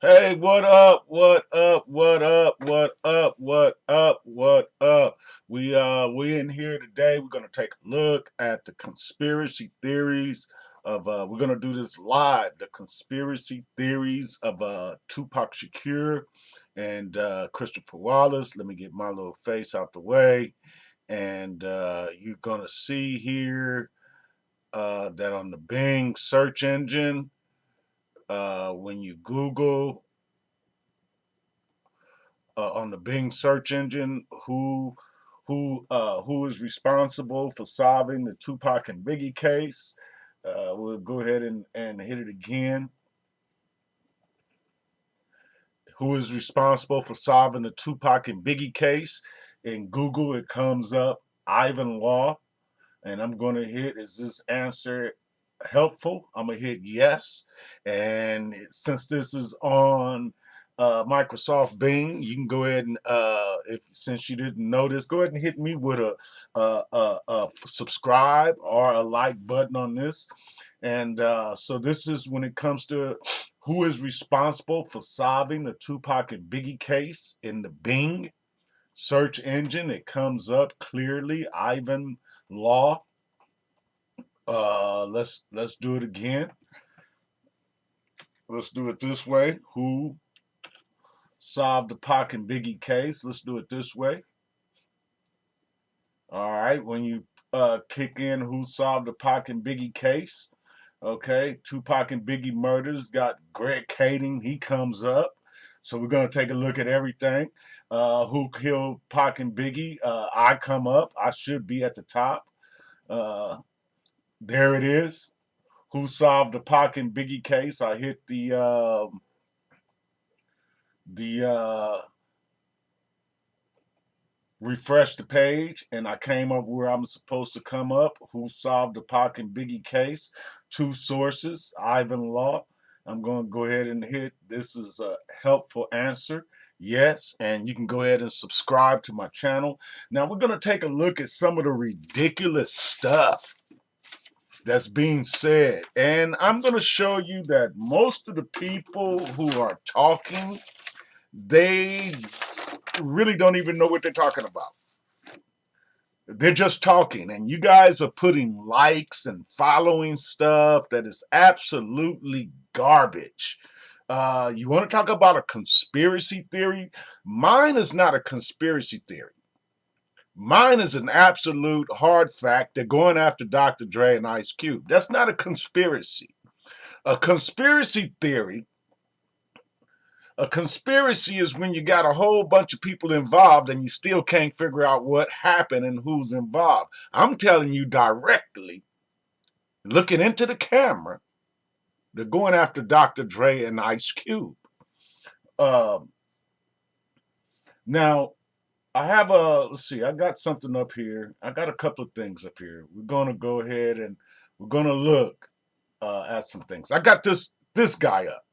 Hey, what up? What up? What up? What up? What up? What up? We in here today. We're gonna take a look at the conspiracy theories of we're gonna do this live, the conspiracy theories of Tupac Shakur and Christopher Wallace. Let me get my little face out the way. And you're gonna see here that on the Bing search engine, when you Google on the Bing search engine who is responsible for solving the Tupac and Biggie case. We'll go ahead and hit it again. Who is responsible for solving the Tupac and Biggie case? In Google, it comes up Ivan Law, and I'm going to hit, is this answer helpful? I'm going to hit yes. And since this is on Microsoft Bing, you can go ahead and, if since you didn't know this, go ahead and hit me with a subscribe or a like button on this. And so this is when it comes to who is responsible for solving the Tupac and Biggie case in the Bing search engine. It comes up clearly, Ivan Law. Let's do it again. Let's do it this way. Who solved the Pac and Biggie case? Let's do it this way. All right. When you kick in who solved the Pac and Biggie case, okay, Tupac and Biggie murders got Greg Kading. He comes up. So we're gonna take a look at everything. Who killed Pac and Biggie? I come up. I should be at the top. There it is. Who solved the Pac and Biggie case? I hit the refresh the page, and I came up where I'm supposed to come up. Who solved the Pac and Biggie case? Two sources, Ivan Law. I'm going to go ahead and hit this is a helpful answer. Yes, and you can go ahead and subscribe to my channel. Now we're going to take a look at some of the ridiculous stuff that's being said. And I'm going to show you that most of the people who are talking, they really don't even know what they're talking about. They're just talking, and you guys are putting likes and following stuff that is absolutely garbage. You want to talk about a conspiracy theory? Mine is not a conspiracy theory. Mine is an absolute hard fact. They're going after Dr. Dre and Ice Cube. That's not a conspiracy. A conspiracy theory, a conspiracy is when you got a whole bunch of people involved and you still can't figure out what happened and who's involved. I'm telling you directly, looking into the camera, they're going after Dr. Dre and Ice Cube. Now, I have let's see, I got something up here. I got a couple of things up here. We're going to go ahead and we're going to look at some things. I got this guy up.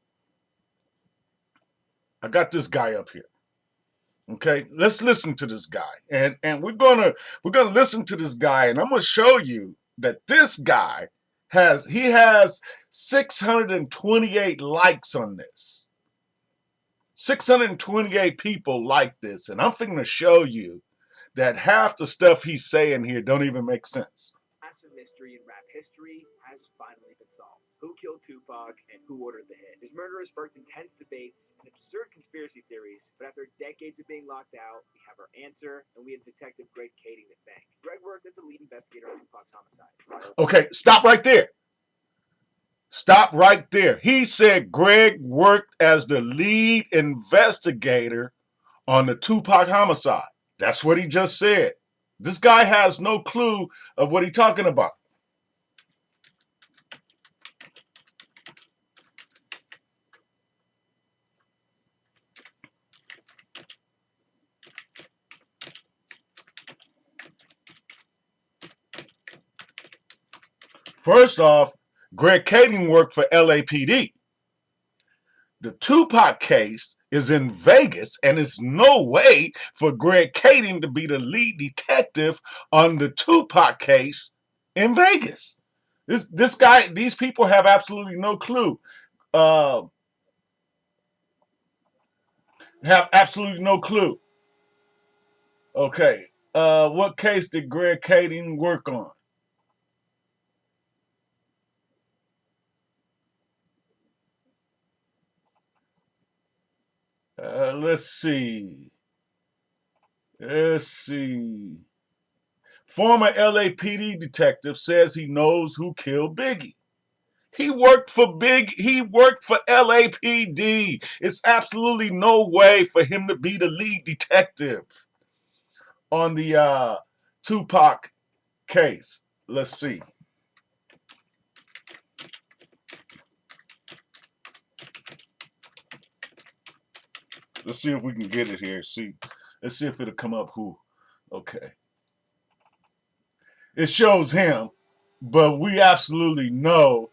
I got this guy up here. Okay, let's listen to this guy, and we're gonna listen to this guy, and I'm gonna show you that this guy has 628 likes on this. 628 people like this, and I'm finna show you that half the stuff he's saying here don't even make sense. Massive mystery in rap history has finally been solved. Who killed Tupac and who ordered the hit? His murder has sparked intense debates and absurd conspiracy theories, but after decades of being locked out, we have our answer, and we have Detective Greg Kading to thank. Greg worked as the lead investigator on Tupac's homicide. Okay, stop right there. Stop right there. He said Greg worked as the lead investigator on the Tupac homicide. That's what he just said. This guy has no clue of what he's talking about. First off, Greg Kading worked for LAPD. The Tupac case is in Vegas, and it's no way for Greg Kading to be the lead detective on the Tupac case in Vegas. This guy, these people have absolutely no clue. Uh, Have absolutely no clue. Okay. What case did Greg Kading work on? Let's see. Let's see. Former LAPD detective says he knows who killed Biggie. He worked for LAPD. It's absolutely no way for him to be the lead detective on the Tupac case. Let's see. Let's see if we can get it here. Let's see if it'll come up who. Okay. It shows him, but we absolutely know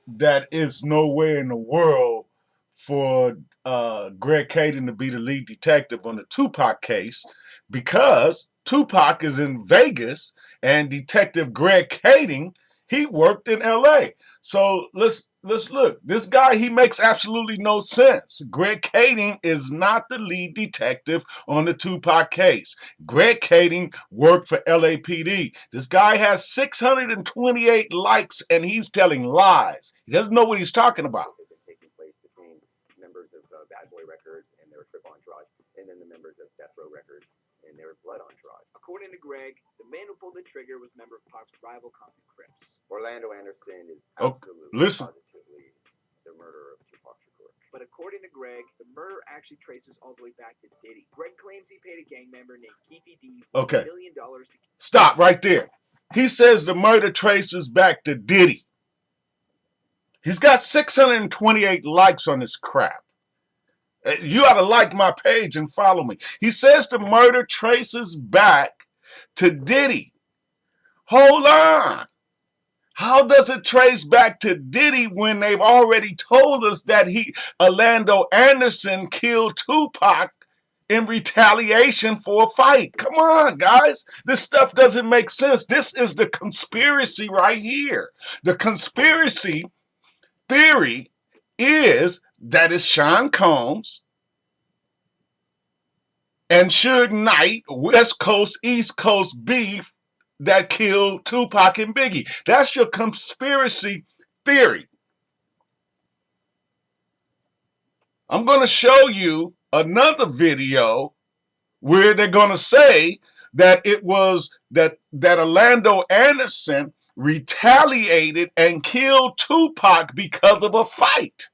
that it's nowhere in the world for Greg Kading to be the lead detective on the Tupac case, because Tupac is in Vegas and Detective Greg Kading, he worked in LA. So let's look. This guy, he makes absolutely no sense. Greg Kading is not the lead detective on the Tupac case. Greg Kading worked for LAPD. This guy has 628 likes and he's telling lies. He doesn't know what he's talking about. Taking place between members of Bad Boy Records and their Trip Entourage, and then the members of Death Row Records and their Blood Entourage. According to Greg, the man who pulled the trigger was a member of Pac's rival Compton Crips. Orlando Anderson is absolutely positively the murderer of Tupac Shakur. But according to Greg, the murder actually traces all the way back to Diddy. Greg claims he paid a gang member named Keefy D $1 million to... Stop right there. He says the murder traces back to Diddy. He's got 628 likes on this crap. You ought to like my page and follow me. He says the murder traces back to Diddy. Hold on. How does it trace back to Diddy when they've already told us that Orlando Anderson killed Tupac in retaliation for a fight? Come on, guys. This stuff doesn't make sense. This is the conspiracy right here. The conspiracy theory is that it's Sean Combs and Suge Knight, West Coast, East Coast beef that killed Tupac and Biggie. That's your conspiracy theory. I'm going to show you another video where they're going to say that it was that Orlando Anderson retaliated and killed Tupac because of a fight.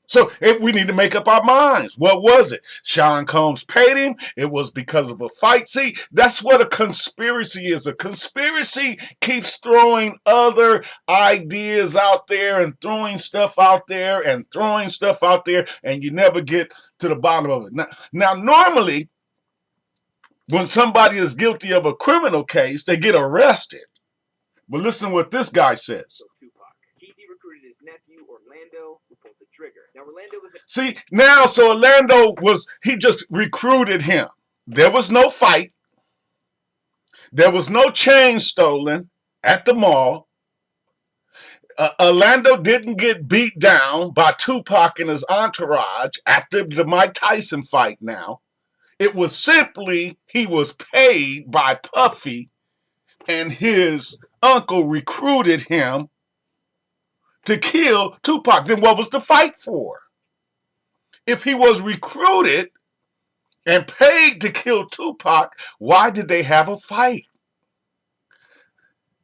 So we need to make up our minds. What was it? Sean Combs paid him. It was because of a fight. See, that's what a conspiracy is. A conspiracy keeps throwing other ideas out there and throwing stuff out there and throwing stuff out there, and you never get to the bottom of it. Now normally, when somebody is guilty of a criminal case, they get arrested. But listen what this guy says. Recruited his nephew Orlando, who pulled the trigger. Now Orlando was so Orlando he just recruited him. There was no fight. There was no chain stolen at the mall. Orlando didn't get beat down by Tupac and his entourage after the Mike Tyson fight now. It was simply he was paid by Puffy and his uncle recruited him to kill Tupac. Then what was the fight for? If he was recruited and paid to kill Tupac, why did they have a fight?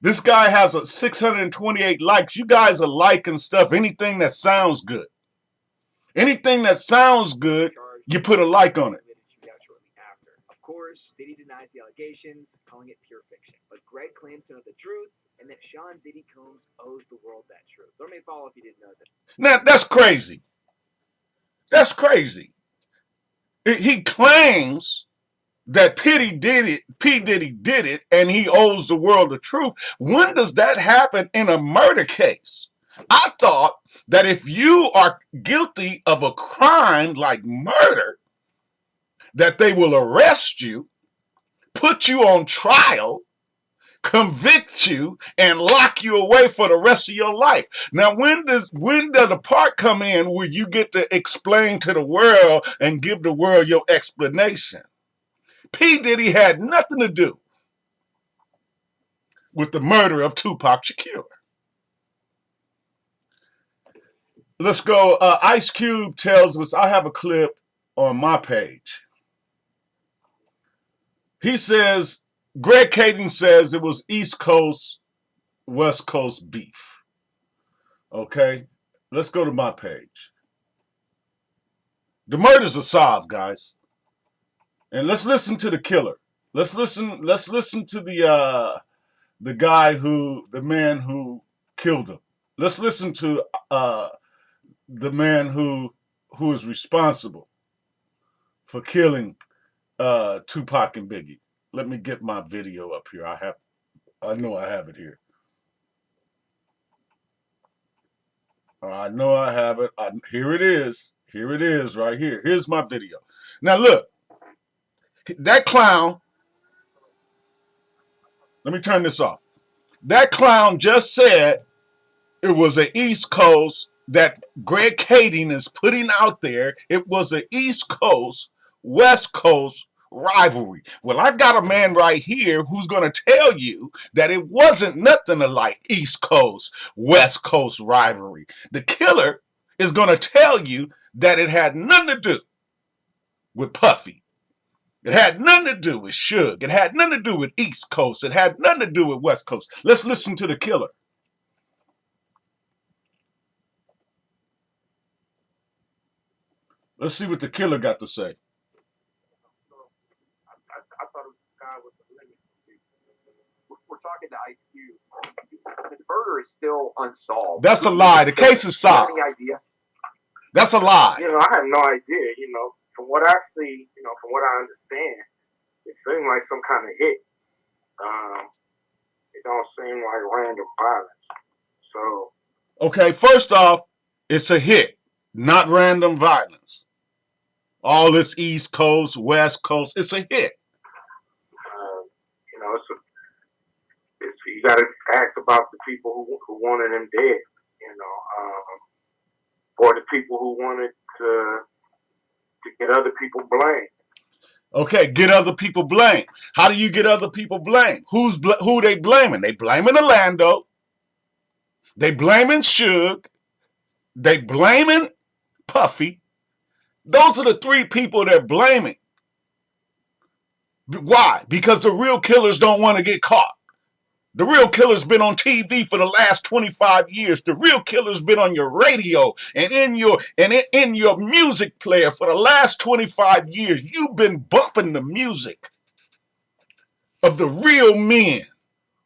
This guy has 628 likes. You guys are liking stuff, anything that sounds good. Anything that sounds good, you put a like on it. Of course, Diddy denies the allegations, calling it pure fiction. But Greg claims to know the truth, and that Sean Diddy Combs owes the world that truth. Let me follow if you didn't know that. Now, that's crazy. That's crazy. He claims that P. Diddy did it, and he owes the world the truth. When does that happen in a murder case? I thought that if you are guilty of a crime like murder, that they will arrest you, put you on trial, convict you, and lock you away for the rest of your life. Now, when does the part come in where you get to explain to the world and give the world your explanation? P. Diddy had nothing to do with the murder of Tupac Shakur. Let's go. Ice Cube tells us, I have a clip on my page. He says, Greg Kading says it was East Coast, West Coast beef. Okay, let's go to my page. The murders are solved, guys. And let's listen to the killer. Let's listen to the guy the man who killed him. Let's listen to the man who is responsible for killing Tupac and Biggie. Let me get my video up here. I know I have it here. I know I have it. Here it is. Here it is right here. Here's my video. Now look, that clown, let me turn this off. That clown just said it was an East Coast that Greg Kading is putting out there. It was an East Coast, West Coast rivalry. Well, I've got a man right here who's going to tell you that it wasn't nothing like East Coast, West Coast rivalry. The killer is going to tell you that it had nothing to do with Puffy. It had nothing to do with Suge. It had nothing to do with East Coast. It had nothing to do with West Coast. Let's listen to the killer. Let's see what the killer got to say. I thought it was a guy with the limit. We're talking to Ice Cube. The murder is still unsolved. That's a lie. The case is solved. Any idea? That's a lie. I have no idea. From what I see, from what I understand, it seemed like some kind of hit. It don't seem like random violence. So. Okay, first off, it's a hit, not random violence. All this East Coast, West Coast, it's a hit. You got to ask about the people who wanted him dead, or the people who wanted to get other people blamed. Okay, get other people blamed. How do you get other people blamed? Who they blaming? They blaming Orlando. They blaming Suge. They blaming Puffy. Those are the three people they're blaming. Why? Because the real killers don't want to get caught. The real killer's been on TV for the last 25 years. The real killer's been on your radio and in your music player for the last 25 years. You've been bumping the music of the real men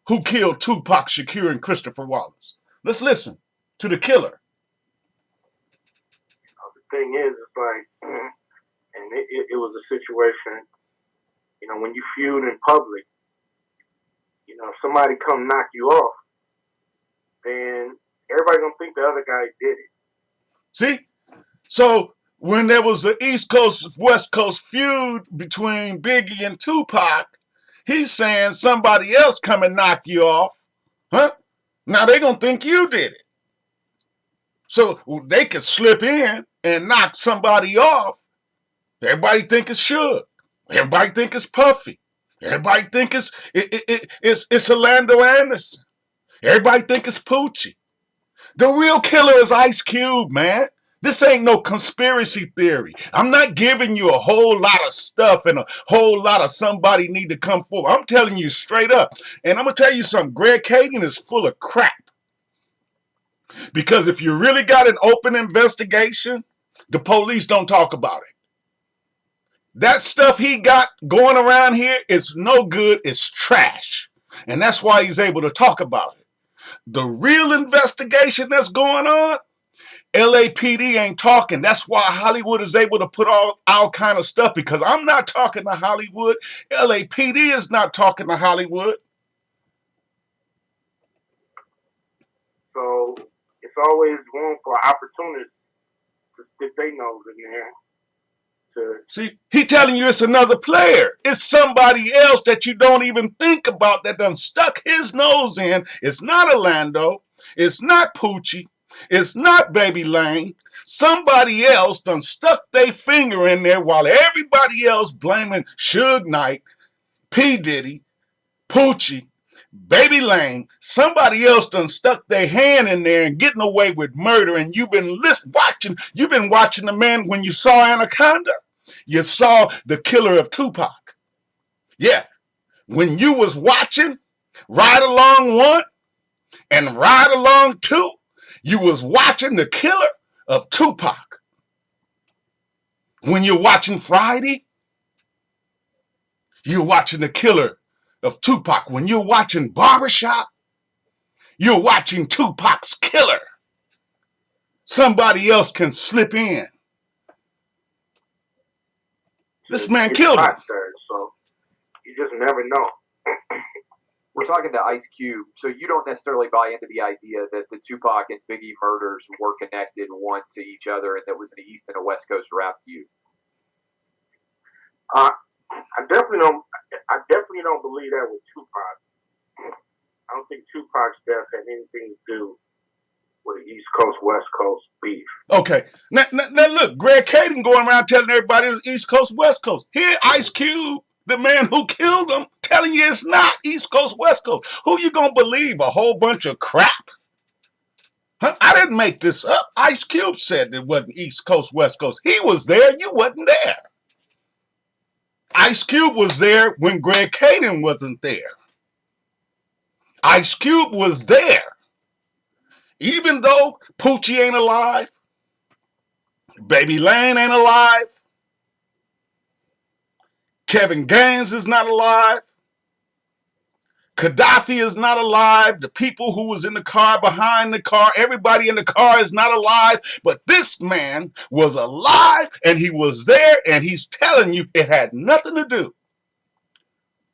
who killed Tupac Shakur and Christopher Wallace. Let's listen to the killer. The thing is, it's like, and it was a situation, when you feud in public, if somebody come knock you off, then everybody gonna think the other guy did it. See? So when there was an East Coast, West Coast feud between Biggie and Tupac, he's saying somebody else come and knock you off. Huh? Now they gonna think you did it. So they could slip in and knock somebody off. Everybody think it's Suge. Everybody think it's Puffy. Everybody think it's Orlando Anderson. Everybody think it's Poochie. The real killer is Ice Cube, man. This ain't no conspiracy theory. I'm not giving you a whole lot of stuff and a whole lot of somebody need to come forward. I'm telling you straight up. And I'm going to tell you something. Greg Kading is full of crap. Because if you really got an open investigation, the police don't talk about it. That stuff he got going around here is no good. It's trash. And that's why he's able to talk about it. The real investigation that's going on, LAPD ain't talking. That's why Hollywood is able to put all kind of stuff, because I'm not talking to Hollywood. LAPD is not talking to Hollywood. So it's always room for opportunists to stick their nose in there See, he telling you it's another player. It's somebody else that you don't even think about that done stuck his nose in. It's not Orlando. It's not Poochie. It's not Baby Lane. Somebody else done stuck their finger in there while everybody else blaming Suge Knight, P. Diddy, Poochie, Baby Lane. Somebody else done stuck their hand in there and getting away with murder. And you've been watching. You've been watching the man when you saw Anaconda. You saw the killer of Tupac. Yeah. When you was watching Ride Along 1 and Ride Along 2, you was watching the killer of Tupac. When you're watching Friday, you're watching the killer of Tupac. When you're watching Barbershop, you're watching Tupac's killer. Somebody else can slip in. This man killed him. So you just never know. We're talking to Ice Cube, so you don't necessarily buy into the idea that the Tupac and Biggie murders were connected one to each other and that was an East and a West Coast rap feud. I definitely don't believe that with Tupac. I don't think Tupac's death had anything to do with the East Coast West Coast beef. Okay, now look, Greg Kading going around telling everybody it's East Coast West Coast. Here, Ice Cube, the man who killed him, telling you it's not East Coast West Coast. Who you gonna believe? A whole bunch of crap? Huh? I didn't make this up. Ice Cube said it wasn't East Coast West Coast. He was there. You wasn't there. Ice Cube was there when Greg Kading wasn't there. Ice Cube was there. Even though Poochie ain't alive, Baby Lane ain't alive, Kevin Gaines is not alive, Gaddafi is not alive, the people who was in the car, behind the car, everybody in the car is not alive, but this man was alive and he was there and he's telling you it had nothing to do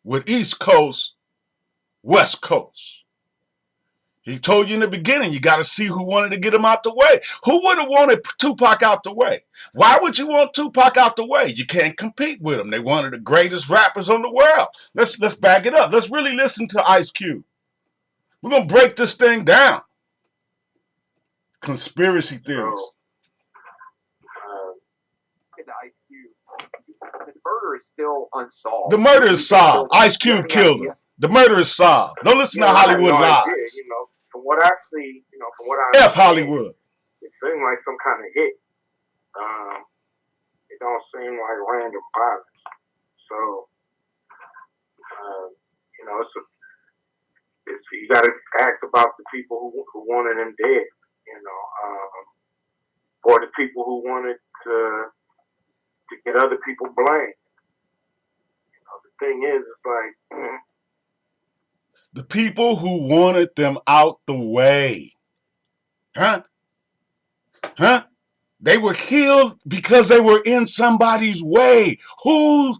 with East Coast, West Coast. He told you in the beginning, you got to see who wanted to get him out the way. Who would have wanted Tupac out the way? Why would you want Tupac out the way? You can't compete with him. They're one of the greatest rappers on the world. Let's back it up. Let's really listen to Ice Cube. We're going to break this thing down. Conspiracy theories. Ice Cube, the murder is still unsolved. The murder is solved. Ice Cube killed him. The murder is solved. Don't listen to Hollywood lies. From what I see, from what I F Hollywood. It seemed like some kind of hit. It don't seem like random violence. So, you got to ask about the people who wanted him dead. Or the people who wanted to get other people blamed. The thing is, it's like. The people who wanted them out the way. Huh? They were killed because they were in somebody's way. Whose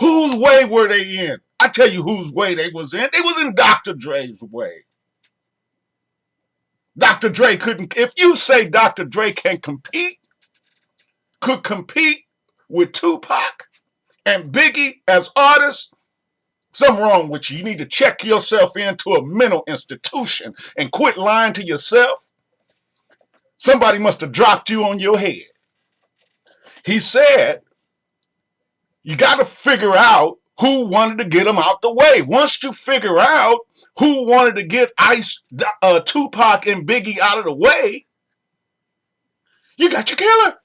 way were they in? I tell you whose way they was in. They was in Dr. Dre's way. Dr. Dre couldn't, if you say Dr. Dre could compete with Tupac and Biggie as artists, something wrong with you. You need to check yourself into a mental institution and quit lying to yourself. Somebody must have dropped you on your head. He said, you got to figure out who wanted to get him out the way. Once you figure out who wanted to get Tupac and Biggie out of the way, you got your killer.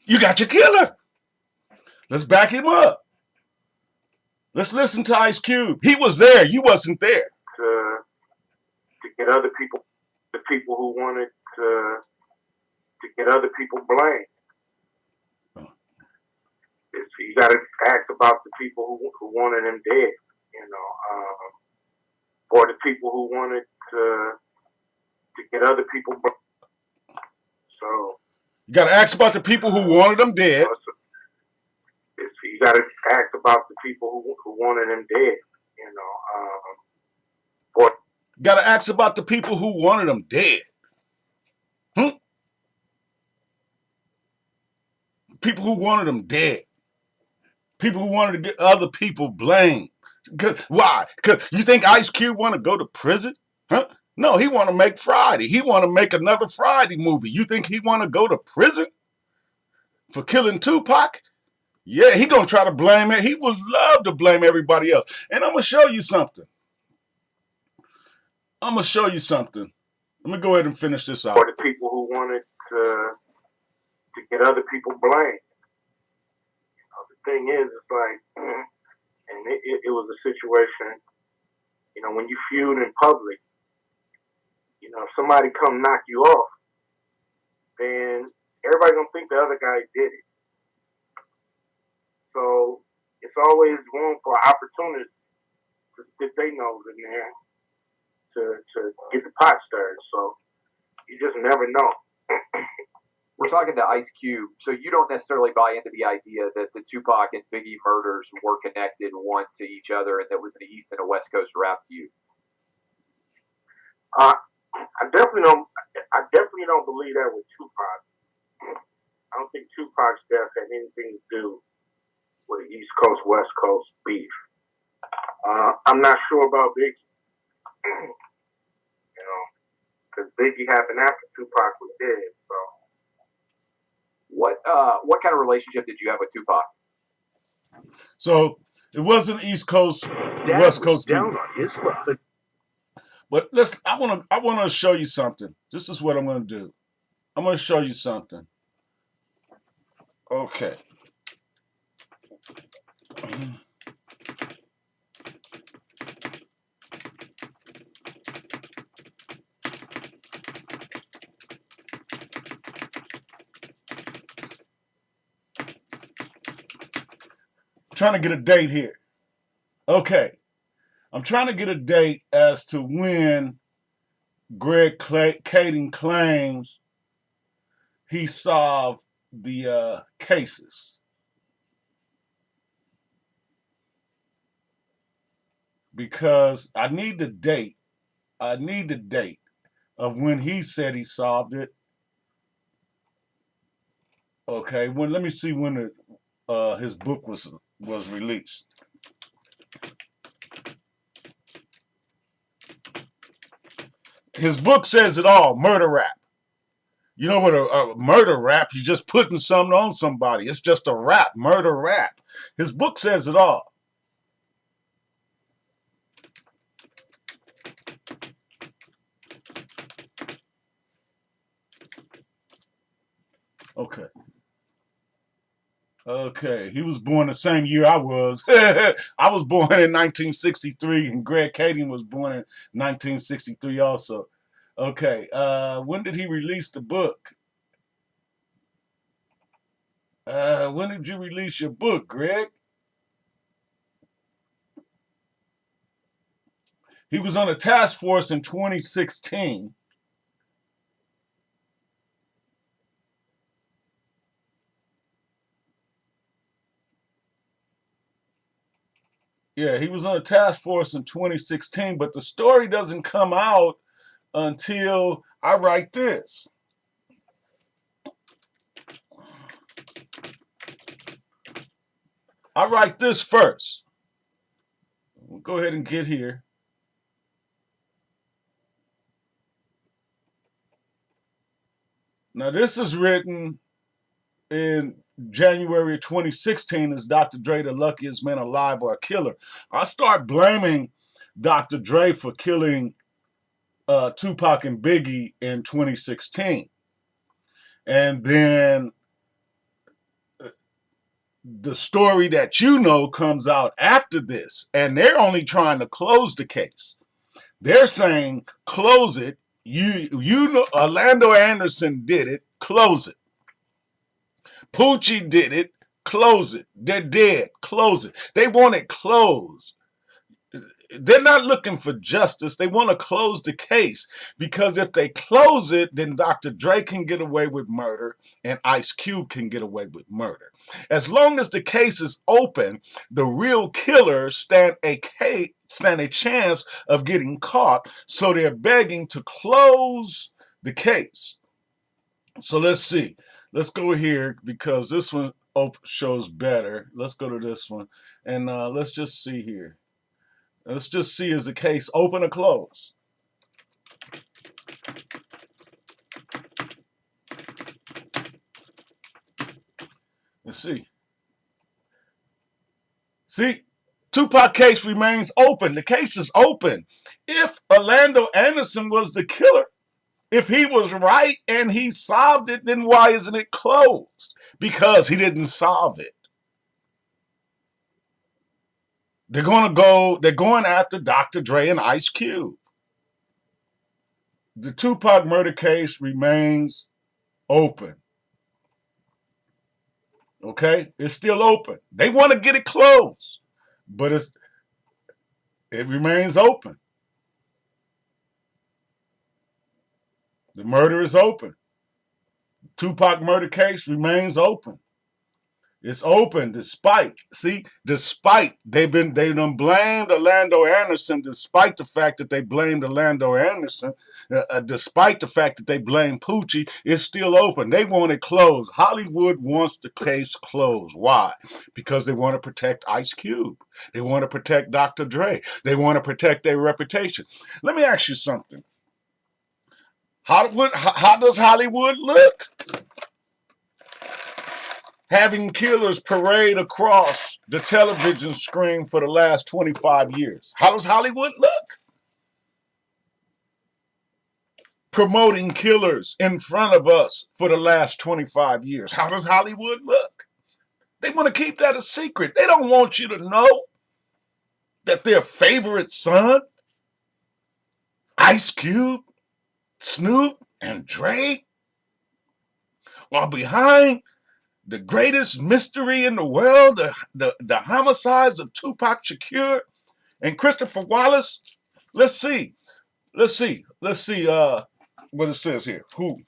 You got your killer. Let's back him up. Let's listen to Ice Cube. He was there. You wasn't there. To get other people, the people who wanted to get other people blamed. You got to ask about the people who wanted him dead. Or the people who wanted to get other people blamed. So you got to ask about the people who wanted him dead. You got to ask about the people who wanted him dead, Got to ask about the people who wanted him dead. People who wanted him dead. People who wanted to get other people blamed. Why? Because you think Ice Cube want to go to prison? Huh? No, he want to make Friday. He want to make another Friday movie. You think he want to go to prison for killing Tupac? Yeah, he gonna try to blame it. He would love to blame everybody else. And I'm gonna show you something. I'm gonna show you something. Let me go ahead and finish this out. For the people who wanted to get other people blamed. The thing is, it's like, and it was a situation, when you feud in public, if somebody come knock you off, then everybody gonna think the other guy did it. So it's always room for opportunities to stick their nose in there to get the pot stirred. So you just never know. We're talking to Ice Cube, so you don't necessarily buy into the idea that the Tupac and Biggie murders were connected one to each other and that was an East and a West Coast rap feud. I definitely don't believe that with Tupac. I don't think Tupac's death had anything to do with the East Coast West Coast beef. I'm not sure about Biggie. Because Biggie happened after Tupac was dead. So. What kind of relationship did you have with Tupac? So it wasn't East Coast, West Coast down on his luck. But listen, I want to show you something. This is what I'm going to do. I'm going to show you something. Okay. Trying to get a date here. Okay. I'm trying to get a date as to when Greg Kading claims he solved the cases. Because I need the date. I need the date of when he said he solved it. Okay, let me see when his book was released. His book says it all, murder rap. You know what a murder rap, you're just putting something on somebody. It's just a rap, murder rap. His book says it all. Okay. Okay, he was born the same year I was. I was born in 1963, and Greg Kading was born in 1963 also. Okay, when did he release the book? When did you release your book, Greg? He was on a task force in 2016. Yeah, he was on a task force in 2016, but the story doesn't come out until I write this. I write this first. We'll go ahead and get here. Now, this is written in January 2016 as Dr. Dre, the luckiest man alive or a killer. I start blaming Dr. Dre for killing Tupac and Biggie in 2016. And then the story that you know comes out after this, and they're only trying to close the case. They're saying, close it. You know, Orlando Anderson did it. Close it. Poochie did it. Close it. They're dead. Close it. They want it closed. They're not looking for justice. They want to close the case, because if they close it, then Dr. Dre can get away with murder and Ice Cube can get away with murder. As long as the case is open, the real killers stand a chance of getting caught. So they're begging to close the case. So let's see. let's go here because this one shows better. Let's go to this one, and let's just see here. Let's just see, is the case open or closed? Let's see. See, Tupac case remains open. The case is open. If Orlando Anderson was the killer, if he was right and he solved it, then why isn't it closed? Because he didn't solve it. They're going after Dr. Dre and Ice Cube. The Tupac murder case remains open. Okay? It's still open. They want to get it closed, but it remains open. The murder is open. Tupac murder case remains open. It's open despite they done blamed Orlando Anderson, despite the fact that they blamed Orlando Anderson, despite the fact that they blamed Poochie, it's still open. They want it closed. Hollywood wants the case closed. Why? Because they want to protect Ice Cube. They want to protect Dr. Dre. They want to protect their reputation. Let me ask you something. How does Hollywood look? Having killers parade across the television screen for the last 25 years. How does Hollywood look? Promoting killers in front of us for the last 25 years. How does Hollywood look? They want to keep that a secret. They don't want you to know that their favorite son, Ice Cube, Snoop, and Dre, while behind the greatest mystery in the world, the homicides of Tupac Shakur and Christopher Wallace. Let's see what it says here. Who?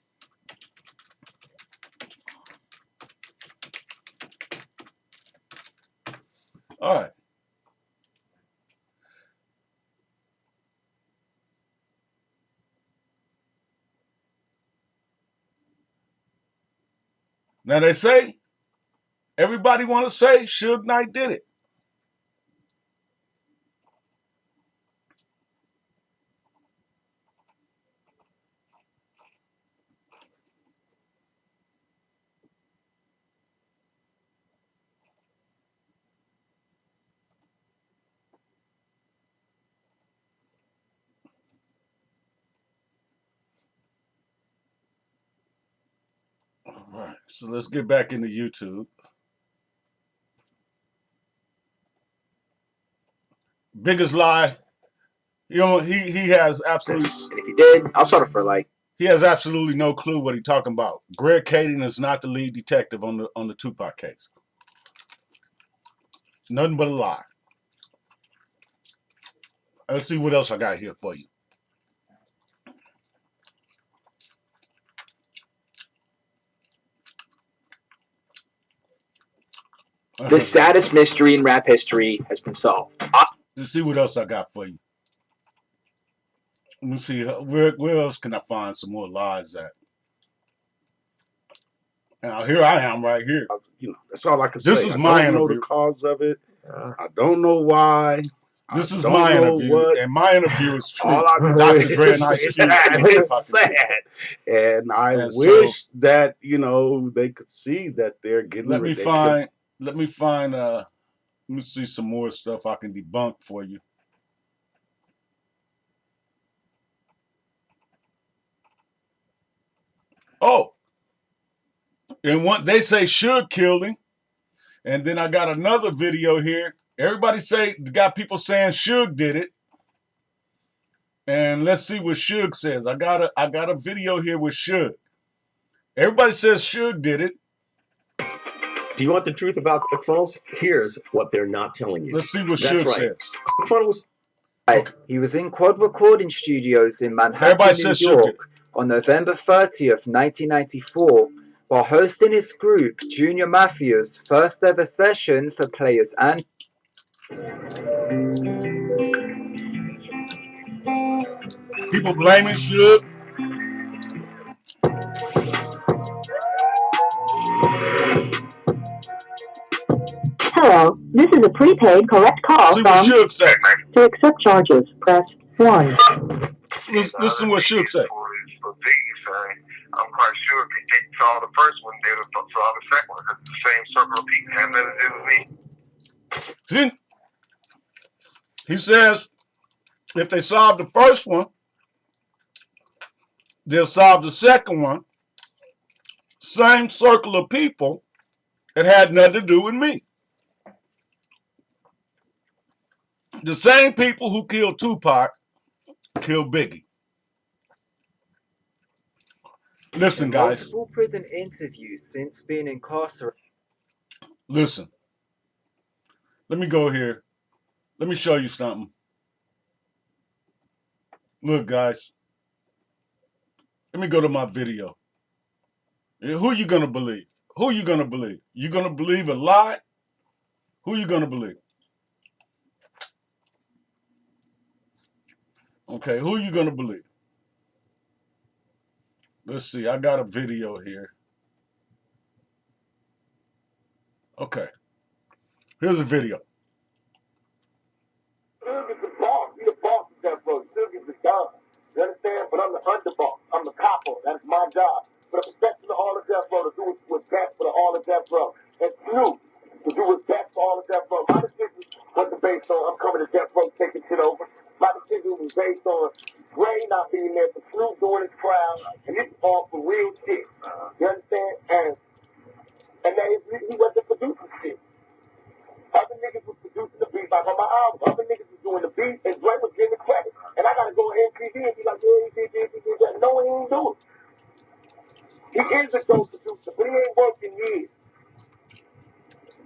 All right. Now they say, everybody want to say Suge Knight did it. All right, so let's get back into YouTube. Biggest lie. You know, he has absolutely. And if he did, I'll settle for like. He has absolutely no clue what he's talking about. Greg Kading is not the lead detective on the Tupac case. Nothing but a lie. Let's see what else I got here for you. The saddest mystery in rap history has been solved. Let's see what else I got for you. Let me see, where else can I find some more lies at? Now here I am right here. You know, that's all I can say. This is my I don't know interview. the cause of it. I don't know why. This is my interview, and my interview is true. All I can Dr. say Dre is and Ice Cube. it's sad, and I wish that they could see that they're getting. Let me see some more stuff I can debunk for you. Oh, and they say Suge killed him, and then I got another video here. Everybody got people saying Suge did it, and let's see what Suge says. I got a video here with Suge. Everybody says Suge did it. Do you want the truth about ClickFunnels? Here's what they're not telling you. Let's see what Suge says. ClickFunnels. Okay. He was in Quad Recording Studios in Manhattan, Everybody New says York, on November 30th, 1994, while hosting his group Junior Mafia's first ever session for players and people blaming Suge. a prepaid collect call See what from. Suge say. To accept charges, press 1. Listen what Suge say. I'm quite sure if they saw the first one, they would have saw the second one because it's the same circle of people have nothing to do with me. See? He says if they solve the first one, they'll solve the second one. Same circle of people. It had nothing to do with me. The same people who killed Tupac killed Biggie. Listen, guys. Multiple prison interviews since being incarcerated. Listen. Let me go here. Let me show you something. Look, guys. Let me go to my video. Who you gonna believe? Who you gonna believe? You gonna believe a lie? Who you gonna believe? Okay, who you gonna believe? Let's see. I got a video here. Okay. Here's a video. Suge is the boss. He the boss of Death Row. Suge is the gun. You understand? But I'm the underboss. I'm the capo. That's my job. For the protection of all of Death Row, to do what's best for all of Death Row. And Snoop, to do what's best for all of Death Row. My decision wasn't based on I'm coming to Death Row taking shit over. My decision was based on Dre not being there, for Snoop doing his crowd. And this is all for real shit. You understand? And then he wasn't producing shit. Other niggas was producing the beat like on my album. Other niggas was doing the beat and Dre was getting the credit. And I gotta go on MTV and be like, yeah, he did that. No, he ain't do it. He is a dope producer, but he ain't worked in years.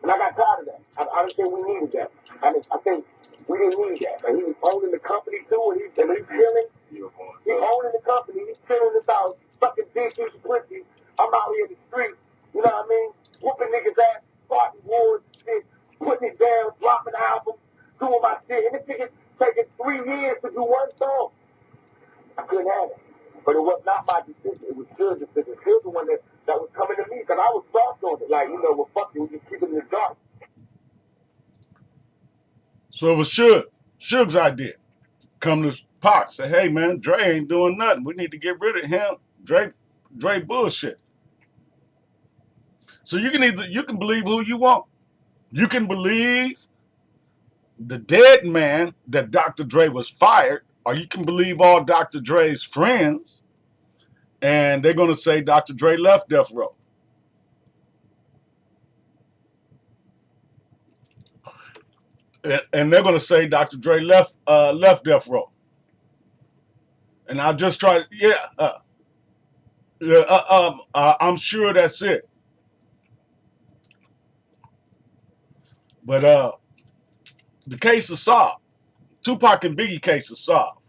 And I got tired of that. I don't think we needed that. I think we didn't need that. And he was owning the company too, and he's chilling. He's owning the company. He's chilling about fucking big piece of pussy. I'm out here in the street. You know what I mean? Whooping niggas' ass, starting wars and shit, putting it down, dropping albums, doing my shit. And this nigga taking 3 years to do one song. I couldn't have it. But it was not my decision. It was Suge's decision. Suge the one that was coming to me because I was soft on it. Like, you know, well, fuck you, we just keep it in the dark. So it was Suge's idea. Come to Pac, say, hey man, Dre ain't doing nothing. We need to get rid of him. Dre bullshit. So you can believe who you want. You can believe the dead man that Dr. Dre was fired, or you can believe all Dr. Dre's friends, and they're gonna say Dr. Dre left Death Row. And they're gonna say Dr. Dre left Death Row. And I just try, I'm sure that's it. But the case is solved. Tupac and Biggie case is solved.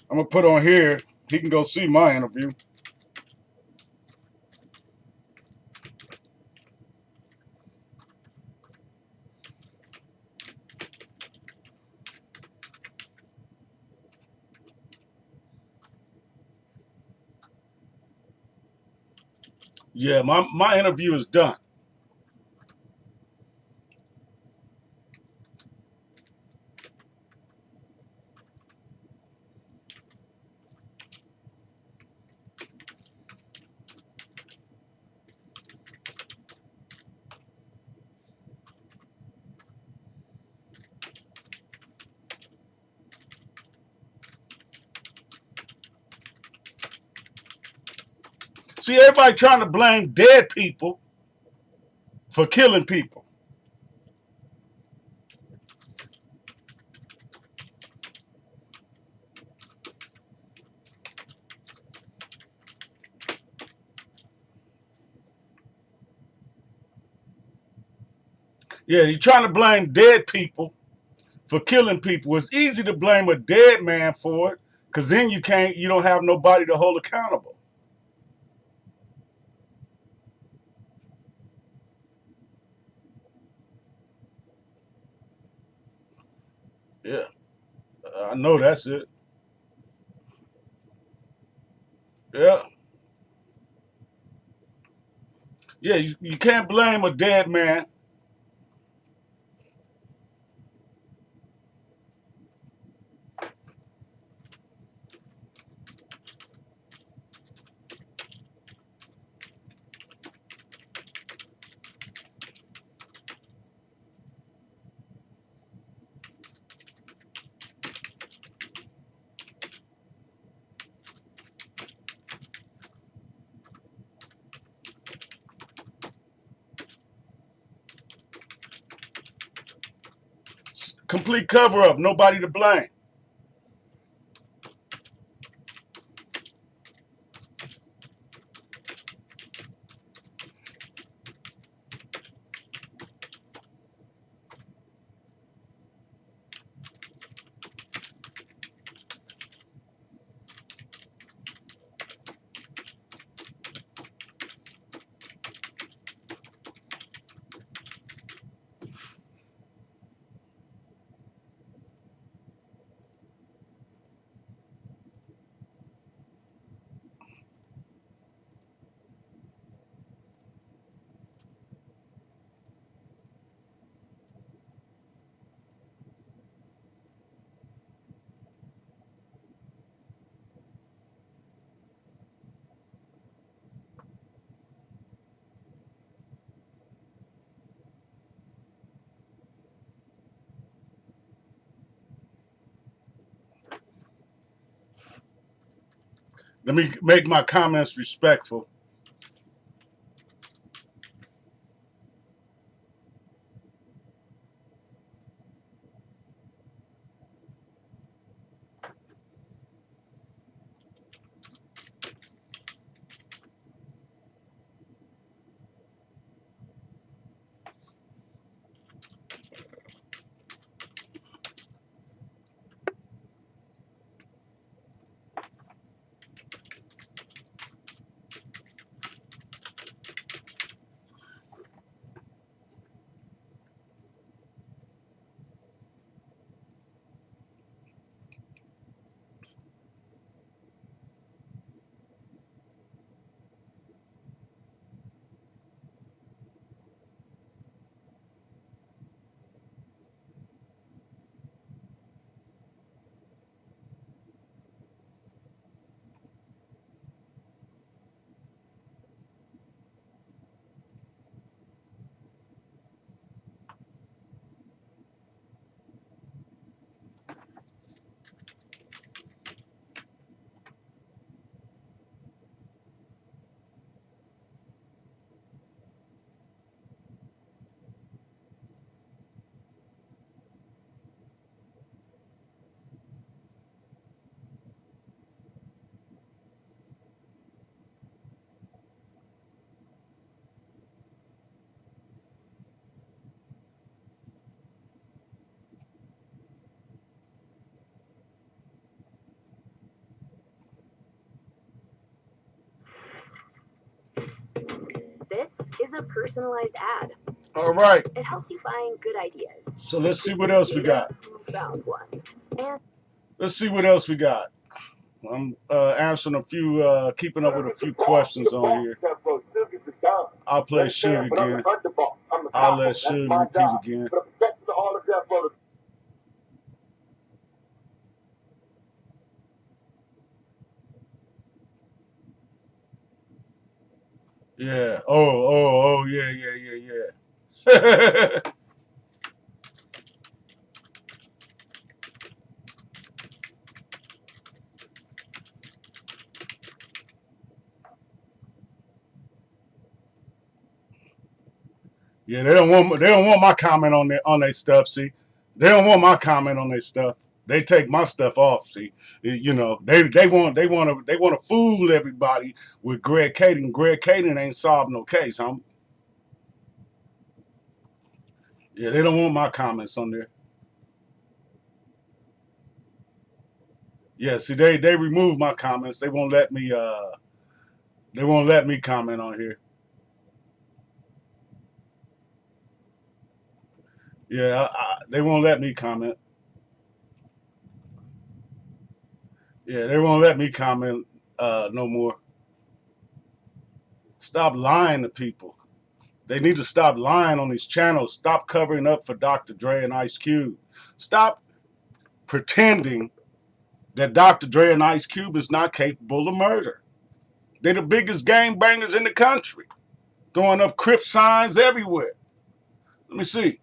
I'm gonna put on here. He can go see my interview. Yeah, my interview is done. See, everybody trying to blame dead people for killing people. Yeah, you're trying to blame dead people for killing people. It's easy to blame a dead man for it, because then you don't have nobody to hold accountable. Yeah, I know that's it. Yeah. Yeah, you can't blame a dead man. Complete cover up. Nobody to blame. Let me make my comments respectful. This is a personalized ad. All right. It helps you find good ideas. So let's see what else we got. Who found one? And Let's see what else we got. I'm answering a few, keeping up with a few questions on here. I'll play Suge again. I'll let Suge repeat again. Yeah. Oh, yeah, yeah. Yeah, they don't want my comment on their stuff. See, they don't want my comment on their stuff. They take my stuff off. See, you know they want to fool everybody with Greg Kading. Greg Kading ain't solved no case, huh? Yeah, they don't want my comments on there. Yeah, see, they removed my comments. They won't let me comment on here. Yeah, they won't let me comment. Yeah, they won't let me comment no more. Stop lying to people. They need to stop lying on these channels. Stop covering up for Dr. Dre and Ice Cube. Stop pretending that Dr. Dre and Ice Cube is not capable of murder. They're the biggest gangbangers in the country, throwing up Crip signs everywhere. Let me see.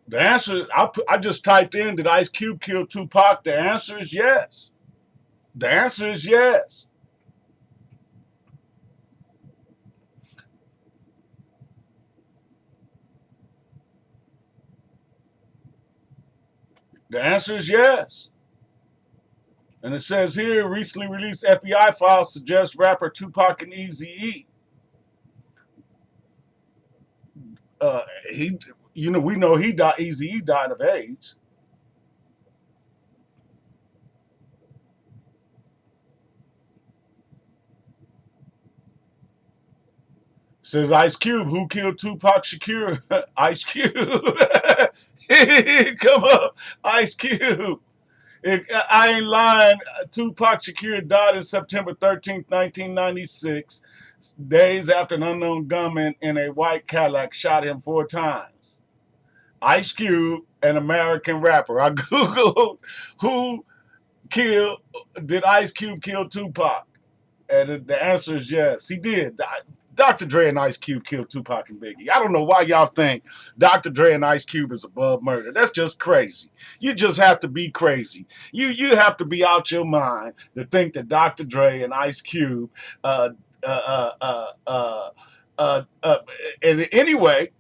The answer, I just typed in, did Ice Cube kill Tupac? The answer is yes. The answer is yes. The answer is yes. And it says here, recently released FBI files suggest rapper Tupac and Eazy-E. We know he died. Eazy-E died of AIDS. Says Ice Cube, who killed Tupac Shakur? Ice Cube. Come up, Ice Cube. I ain't lying. Tupac Shakur died on September 13th, 1996, days after an unknown gunman in a white Cadillac shot him 4 times. Ice Cube, an American rapper. I Googled did Ice Cube kill Tupac? And the answer is yes, he did. Dr. Dre and Ice Cube killed Tupac and Biggie. I don't know why y'all think Dr. Dre and Ice Cube is above murder. That's just crazy. You just have to be crazy. You have to be out your mind to think that Dr. Dre and Ice Cube. And anyway,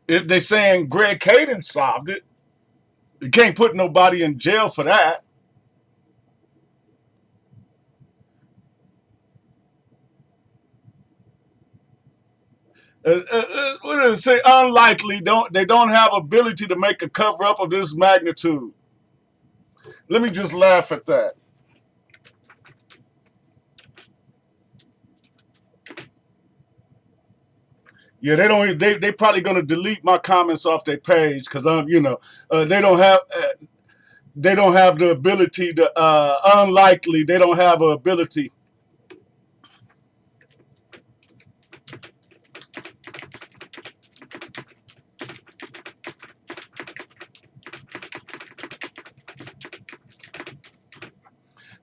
if they're saying Greg Kading solved it, you can't put nobody in jail for that. What does it say? Unlikely. They don't have ability to make a cover up of this magnitude. Let me just laugh at that. Yeah, they don't. They probably gonna delete my comments off their page because they don't have the ability to. Unlikely. They don't have an ability.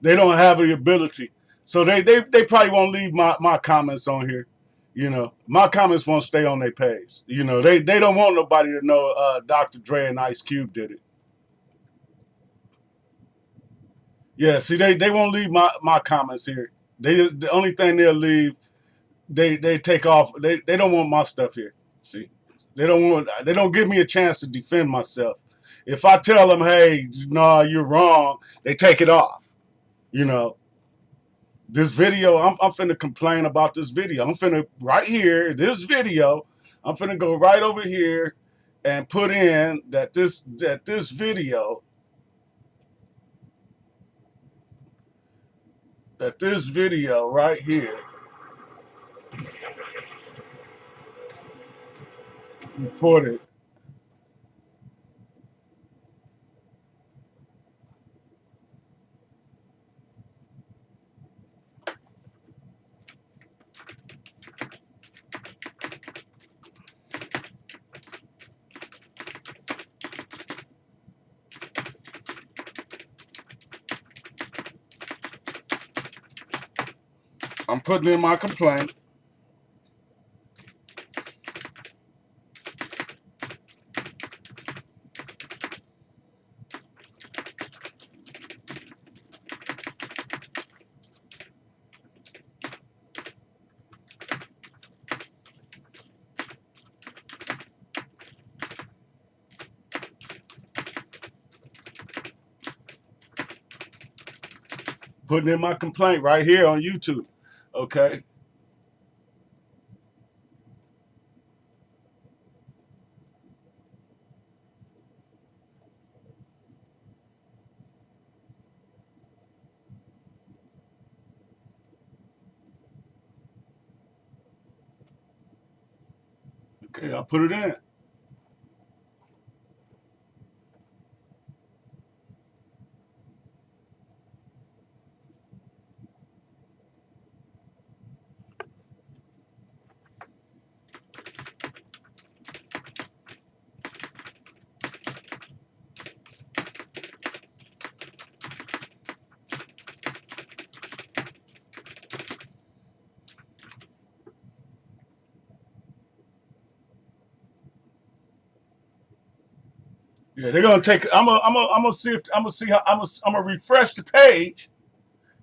They don't have the ability. So they probably won't leave my comments on here. My comments won't stay on their page. They don't want nobody to know Dr. Dre and Ice Cube did it. Yeah, see, they won't leave my comments here. The only thing they'll leave, they take off. They don't want my stuff here. See, they don't give me a chance to defend myself. If I tell them, hey, no, you're wrong, they take it off. This video, I'm finna complain about this video. I'm finna right here, this video, I'm finna go right over here and put in that this video right here reported. I'm putting in my complaint. Putting in my complaint right here on YouTube. Okay. Okay, I'll put it in. Yeah, they're gonna take. I'm gonna see if I'm gonna see how I'm gonna refresh the page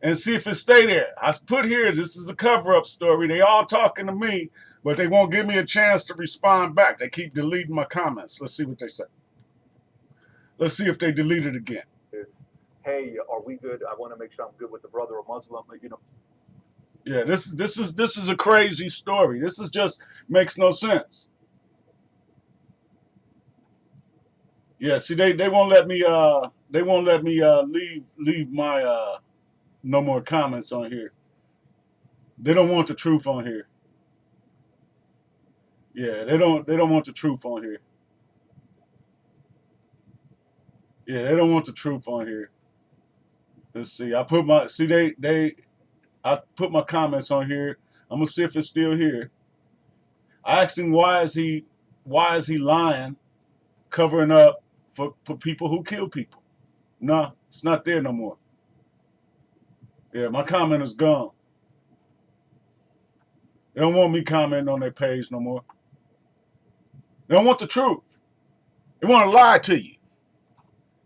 and see if it stay there. I put here. This is a cover-up story. They all talking to me, but they won't give me a chance to respond back. They keep deleting my comments. Let's see what they say. Let's see if they delete it again. It's, hey, are we good? I want to make sure I'm good with the brother or Muslim. You know. Yeah, this is a crazy story. This is just makes no sense. Yeah, see they won't let me leave my no more comments on here. They don't want the truth on here. Yeah, they don't want the truth on here. Yeah, they don't want the truth on here. Let's see. I put my I put my comments on here. I'm gonna see if it's still here. I asked him why is he lying, covering up for people who kill people. No, it's not there no more. Yeah, my comment is gone. They don't want me commenting on their page no more. They don't want the truth. They want to lie to you.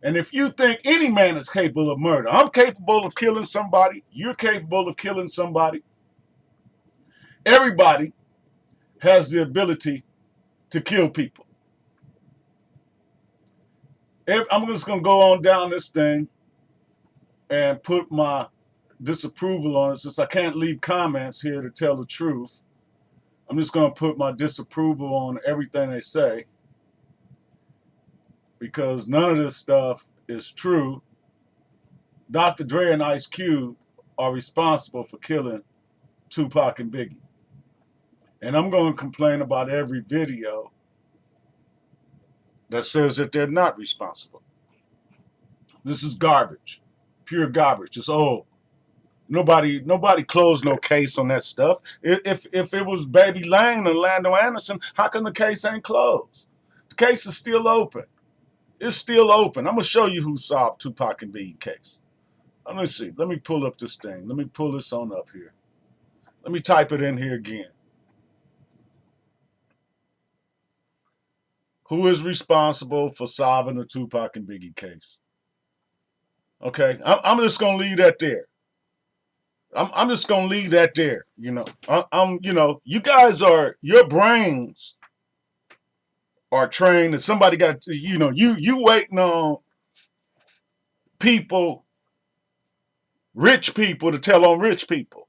And if you think any man is capable of murder, I'm capable of killing somebody. You're capable of killing somebody. Everybody has the ability to kill people. I'm just going to go on down this thing and put my disapproval on it. Since I can't leave comments here to tell the truth, I'm just going to put my disapproval on everything they say, because none of this stuff is true. Dr. Dre and Ice Cube are responsible for killing Tupac and Biggie. And I'm going to complain about every video that says that they're not responsible. This is garbage. Pure garbage. It's old. Nobody closed no case on that stuff. If it was Baby Lane and Lando Anderson, how come the case ain't closed? The case is still open. It's still open. I'm going to show you who solved Tupac and Biggie case. Let me see. Let me pull up this thing. Let me pull this on up here. Let me type it in here again. Who is responsible for solving the Tupac and Biggie case? Okay, I'm just gonna leave that there. I'm just gonna leave that there. You know, you guys your brains are trained, and somebody got you waiting on people, rich people, to tell on rich people.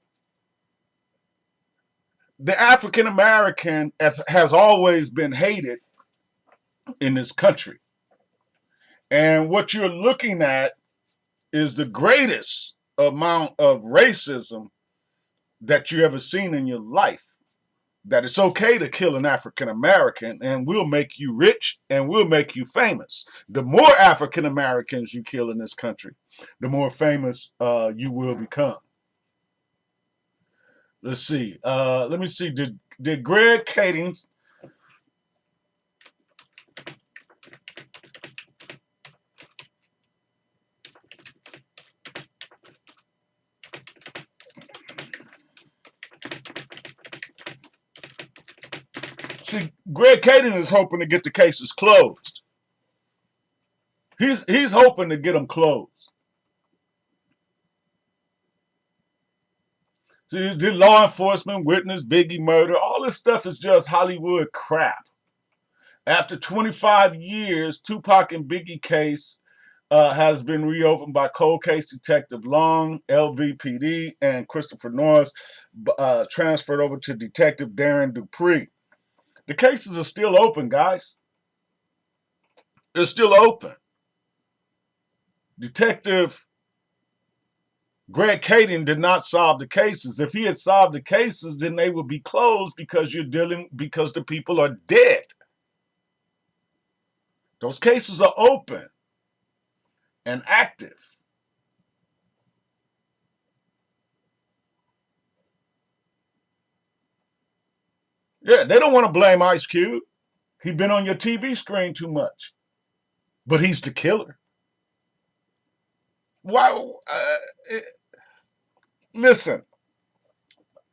The African American has always been hated in this country, and what you're looking at is the greatest amount of racism that you ever seen in your life. That it's okay to kill an African American and we'll make you rich and we'll make you famous. The more African Americans you kill in this country, the more famous you will become. Let's see. Let me see. Did Greg Kading Greg Kading is hoping to get the cases closed. He's hoping to get them closed. See, did law enforcement witness Biggie murder? All this stuff is just Hollywood crap. After 25 years, Tupac and Biggie case has been reopened by cold case detective Long, LVPD, and Christopher Norris, transferred over to Detective Darren Dupree. The cases are still open, guys. It's still open. Detective Greg Kading did not solve the cases. If he had solved the cases, then they would be closed because the people are dead. Those cases are open and active. Yeah, they don't want to blame Ice Cube. He's been on your TV screen too much. But he's the killer. Why? Listen,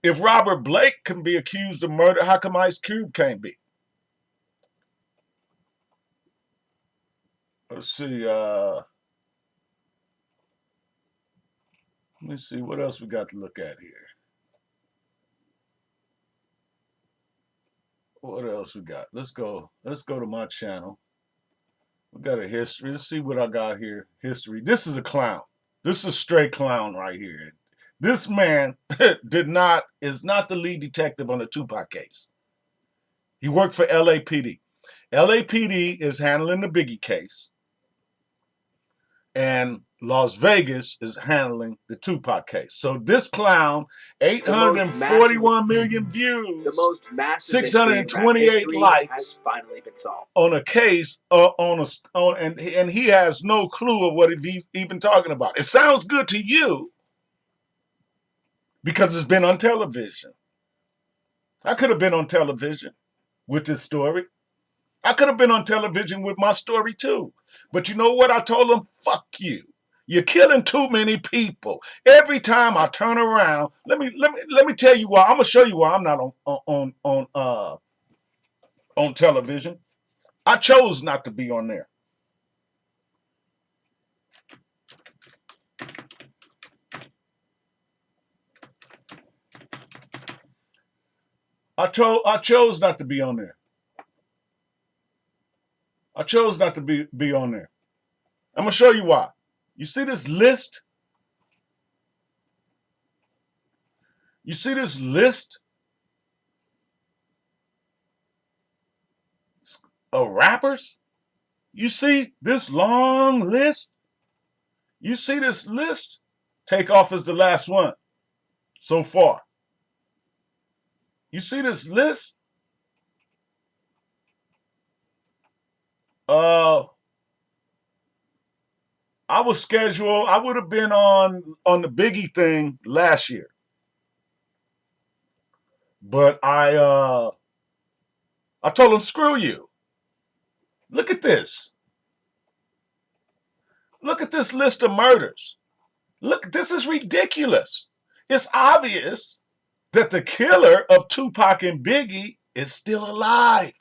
if Robert Blake can be accused of murder, how come Ice Cube can't be? Let's see. Let me see what else we got to look at here. What else we got? Let's go to my channel. We got a history. Let's see what I got here. History. This is a clown. This is a straight clown right here. This man is not the lead detective on the Tupac case. He worked for LAPD. LAPD is handling the Biggie case. And Las Vegas is handling the Tupac case. So this clown, 841 million views, the most massive 628 likes, has finally been solved on a case and he has no clue of what he's even talking about. It sounds good to you because it's been on television. I could have been on television with this story. I could have been on television with my story too. But you know what? I told him, fuck you. You're killing too many people. Every time I turn around, let me tell you why. I'm gonna show you why I'm not on television. I chose not to be on there. I chose not to be on there. I chose not to be on there. I'm going to show you why. You see this list? You see this list of rappers? You see this long list? You see this list? Takeoff is the last one so far. You see this list? I was scheduled. I would have been on the Biggie thing last year, but I told him, screw you. Look at this. Look at this list of murders. Look, this is ridiculous. It's obvious that the killer of Tupac and Biggie is still alive.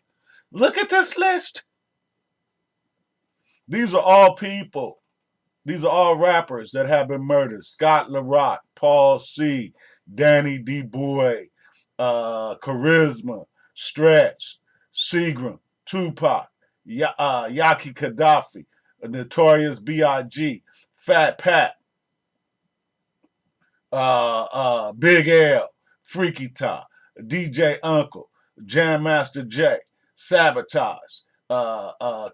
Look at this list. These are all people. These are all rappers that have been murdered. Scott LaRock, Paul C., Danny D. Boy, Charisma, Stretch, Seagram, Tupac, Yaki Gaddafi, Notorious B.I.G., Fat Pat, Big L, Freaky Top, DJ Uncle, Jam Master J, Sabotage,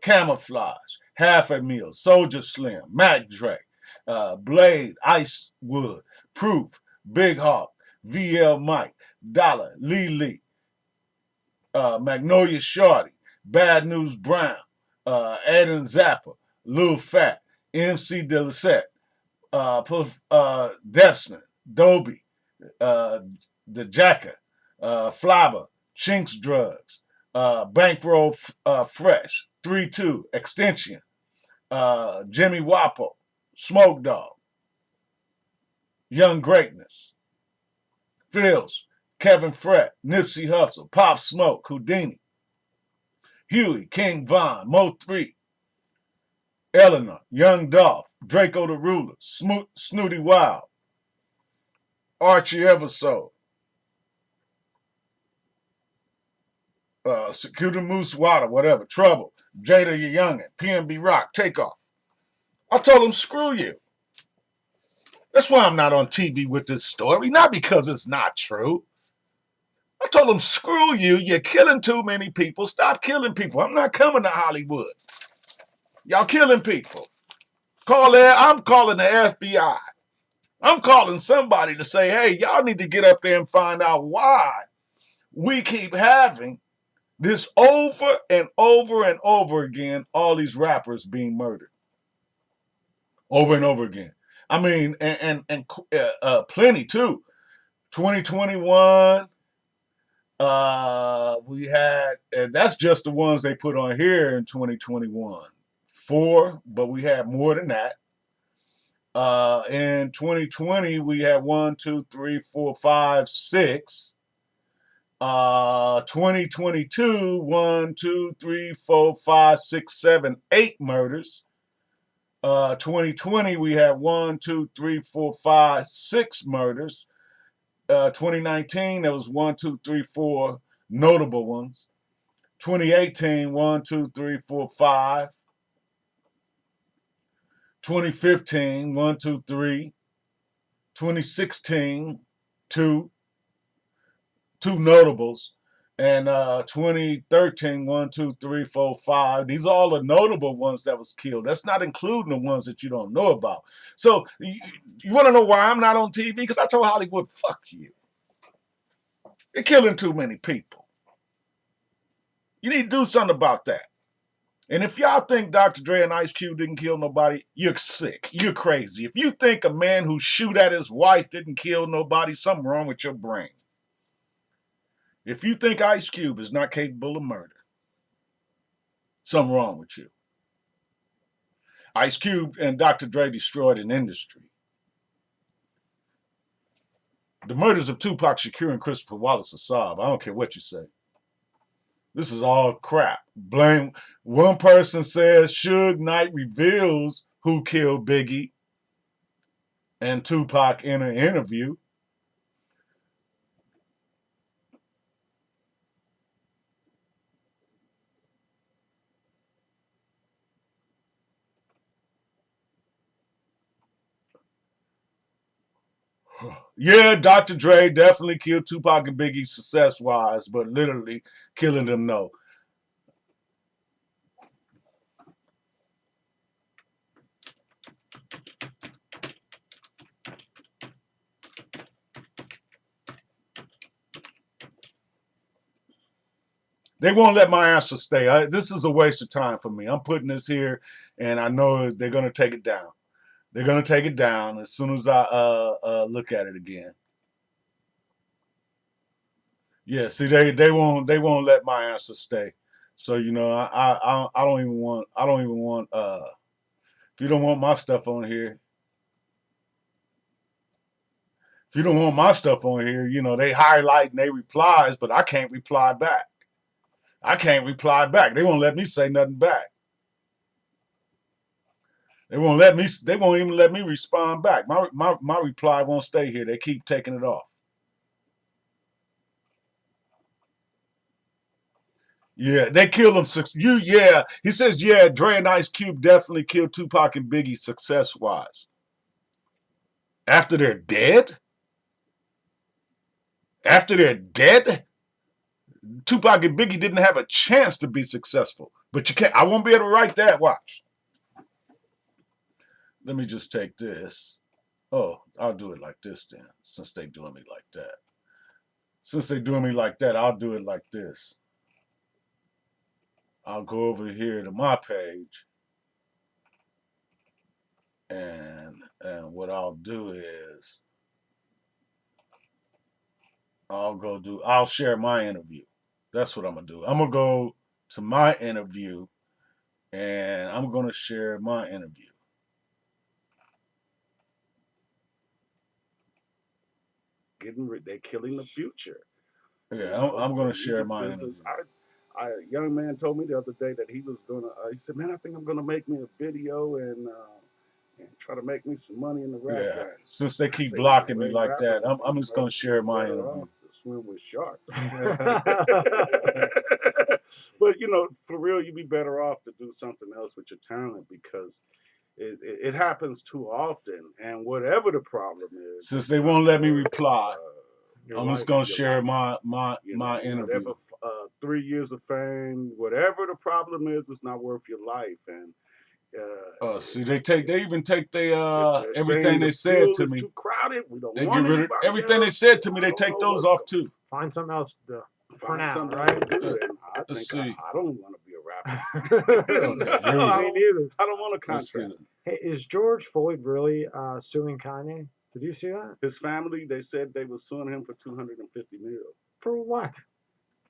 Camouflage, Half a Meal, Soldier Slim, Mac Dre, Blade, Icewood, Proof, Big Hawk, VL Mike, Dollar, Lee, Magnolia Shorty, Bad News Brown, Eden Zappa, Lil Fat, MC Delisette, Depsman, Dobie, The Jacker, Flabber, Chinks Drugs, Bankroll Fresh, 3-2, Extension, Jimmy Wapo, Smoke Dog, Young Greatness, Phils, Kevin Fred, Nipsey Hussle, Pop Smoke, Houdini, Huey, King Von, Mo 3, Eleanor, Young Dolph, Draco the Ruler, Snooty Wild, Archie Eversole, Security Moose Water, whatever, Trouble, Jada Youngin, PNB Rock, Takeoff. I told him, screw you. That's why I'm not on TV with this story, not because it's not true. I told him, screw you, you're killing too many people, stop killing people. I'm not coming to Hollywood. Y'all killing people. I'm calling the FBI. I'm calling somebody to say, hey, y'all need to get up there and find out why we keep having this over and over and over again, all these rappers being murdered over and over again. I mean, and plenty too. 2021, we had, and that's just the ones they put on here in 2021. 4, but we had more than that. In 2020, we had 1, 2, 3, 4, 5, 6. 2022, 1, 2, 3, 4, 5, 6, 7, 8 murders. 2020, we had 1, 2, 3, 4, 5, 6 murders. 2019, there was 1, 2, 3, 4 notable ones. 2018, 1, 2, 3, 4, 5. 2015, 1, 2, 3. 2016, 2 notables. And 2013, 1, 2, 3, 4, 5. These are all the notable ones that was killed. That's not including the ones that you don't know about. So you want to know why I'm not on TV? Because I told Hollywood, fuck you. You're killing too many people. You need to do something about that. And if y'all think Dr. Dre and Ice Cube didn't kill nobody, you're sick. You're crazy. If you think a man who shoot at his wife didn't kill nobody, something wrong with your brain. If you think Ice Cube is not capable of murder, something wrong with you. Ice Cube and Dr. Dre destroyed an industry. The murders of Tupac Shakur and Christopher Wallace are solved. I don't care what you say. This is all crap. Blame. One person says Suge Knight reveals who killed Biggie and Tupac in an interview. Yeah, Dr. Dre definitely killed Tupac and Biggie success-wise, but literally killing them, no. They won't let my answer stay. This is a waste of time for me. I'm putting this here, and I know they're going to take it down. They're going to take it down as soon as I look at it again. Yeah, see, they won't let my answer stay. So you know, I don't even want if you don't want my stuff on here. If you don't want my stuff on here, you know, they highlight and they replies, but I can't reply back. I can't reply back. They won't let me say nothing back. They won't even let me respond back. My reply won't stay here. They keep taking it off. Yeah, they killed him. Yeah, he says, yeah, Dre and Ice Cube definitely killed Tupac and Biggie success-wise. After they're dead? After they're dead? Tupac and Biggie didn't have a chance to be successful. But you can't. I won't be able to write that. Watch. Let me just take this. Oh, I'll do it like this then, since they doing me like that. Since they doing me like that, I'll do it like this. I'll go over here to my page. And what I'll do is I'll share my interview. That's what I'm gonna do. I'm gonna go to my interview and I'm gonna share my interview. They're killing the future. Yeah, I'm gonna share my interview. A young man told me the other day that he was gonna. He said, "Man, I think I'm gonna make me a video and try to make me some money in the rap game." Since they keep blocking me like that, I'm just gonna share my interview. To swim with sharks. But you know, for real, you'd be better off to do something else with your talent because it happens too often. And whatever the problem is, since they won't let me reply, I'm just gonna share my interview. Whatever 3 years of fame, whatever the problem is, it's not worth your life. And See, they even take if they're everything saying they the said field to is me. too crowded, we don't They want get rid of anybody everything they else. said to me. They I don't take know those what's off too. Find something else to do for Find now, something right? to do. And I Let's think see. I don't want to be a rapper. Okay, here we I go. Me neither. don't want a Let's get contract. it. Hey, is George Floyd really suing Kanye? Did you see that? His family, they said they were suing him for $250 million. For what?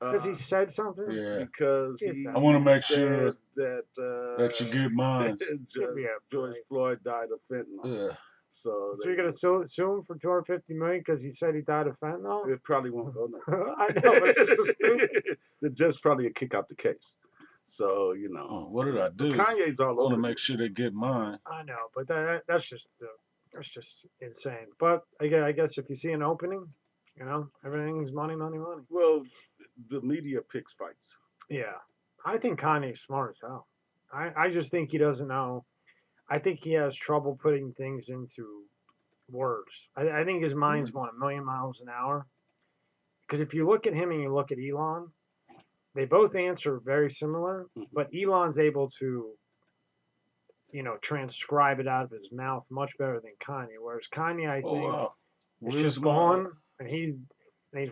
Because he Uh, said something? Yeah, because Get he that. I want to make said sure that you get mine. Give me a George break. Floyd died of fentanyl. Yeah. So So you're gonna sue him for $250 million because he said he died of fentanyl? it probably won't go nowhere. I know, but it's just so stupid. The judge probably kick out the case. So Oh, what did I do? Kanye's all I want over. to make sure they get mine. I know, but that's just insane. But I guess if you see an opening, everything's money, money, money. Well, the media picks fights. Yeah, I think Kanye's smart as hell. I just think he doesn't know. I think he has trouble putting things into words. I think his mind's going a million miles an hour. Because if you look at him and you look at Elon, they both answer very similar, but Elon's able to, transcribe it out of his mouth much better than Kanye. Whereas Kanye, I think, wow. is Where's just my- gone, and he's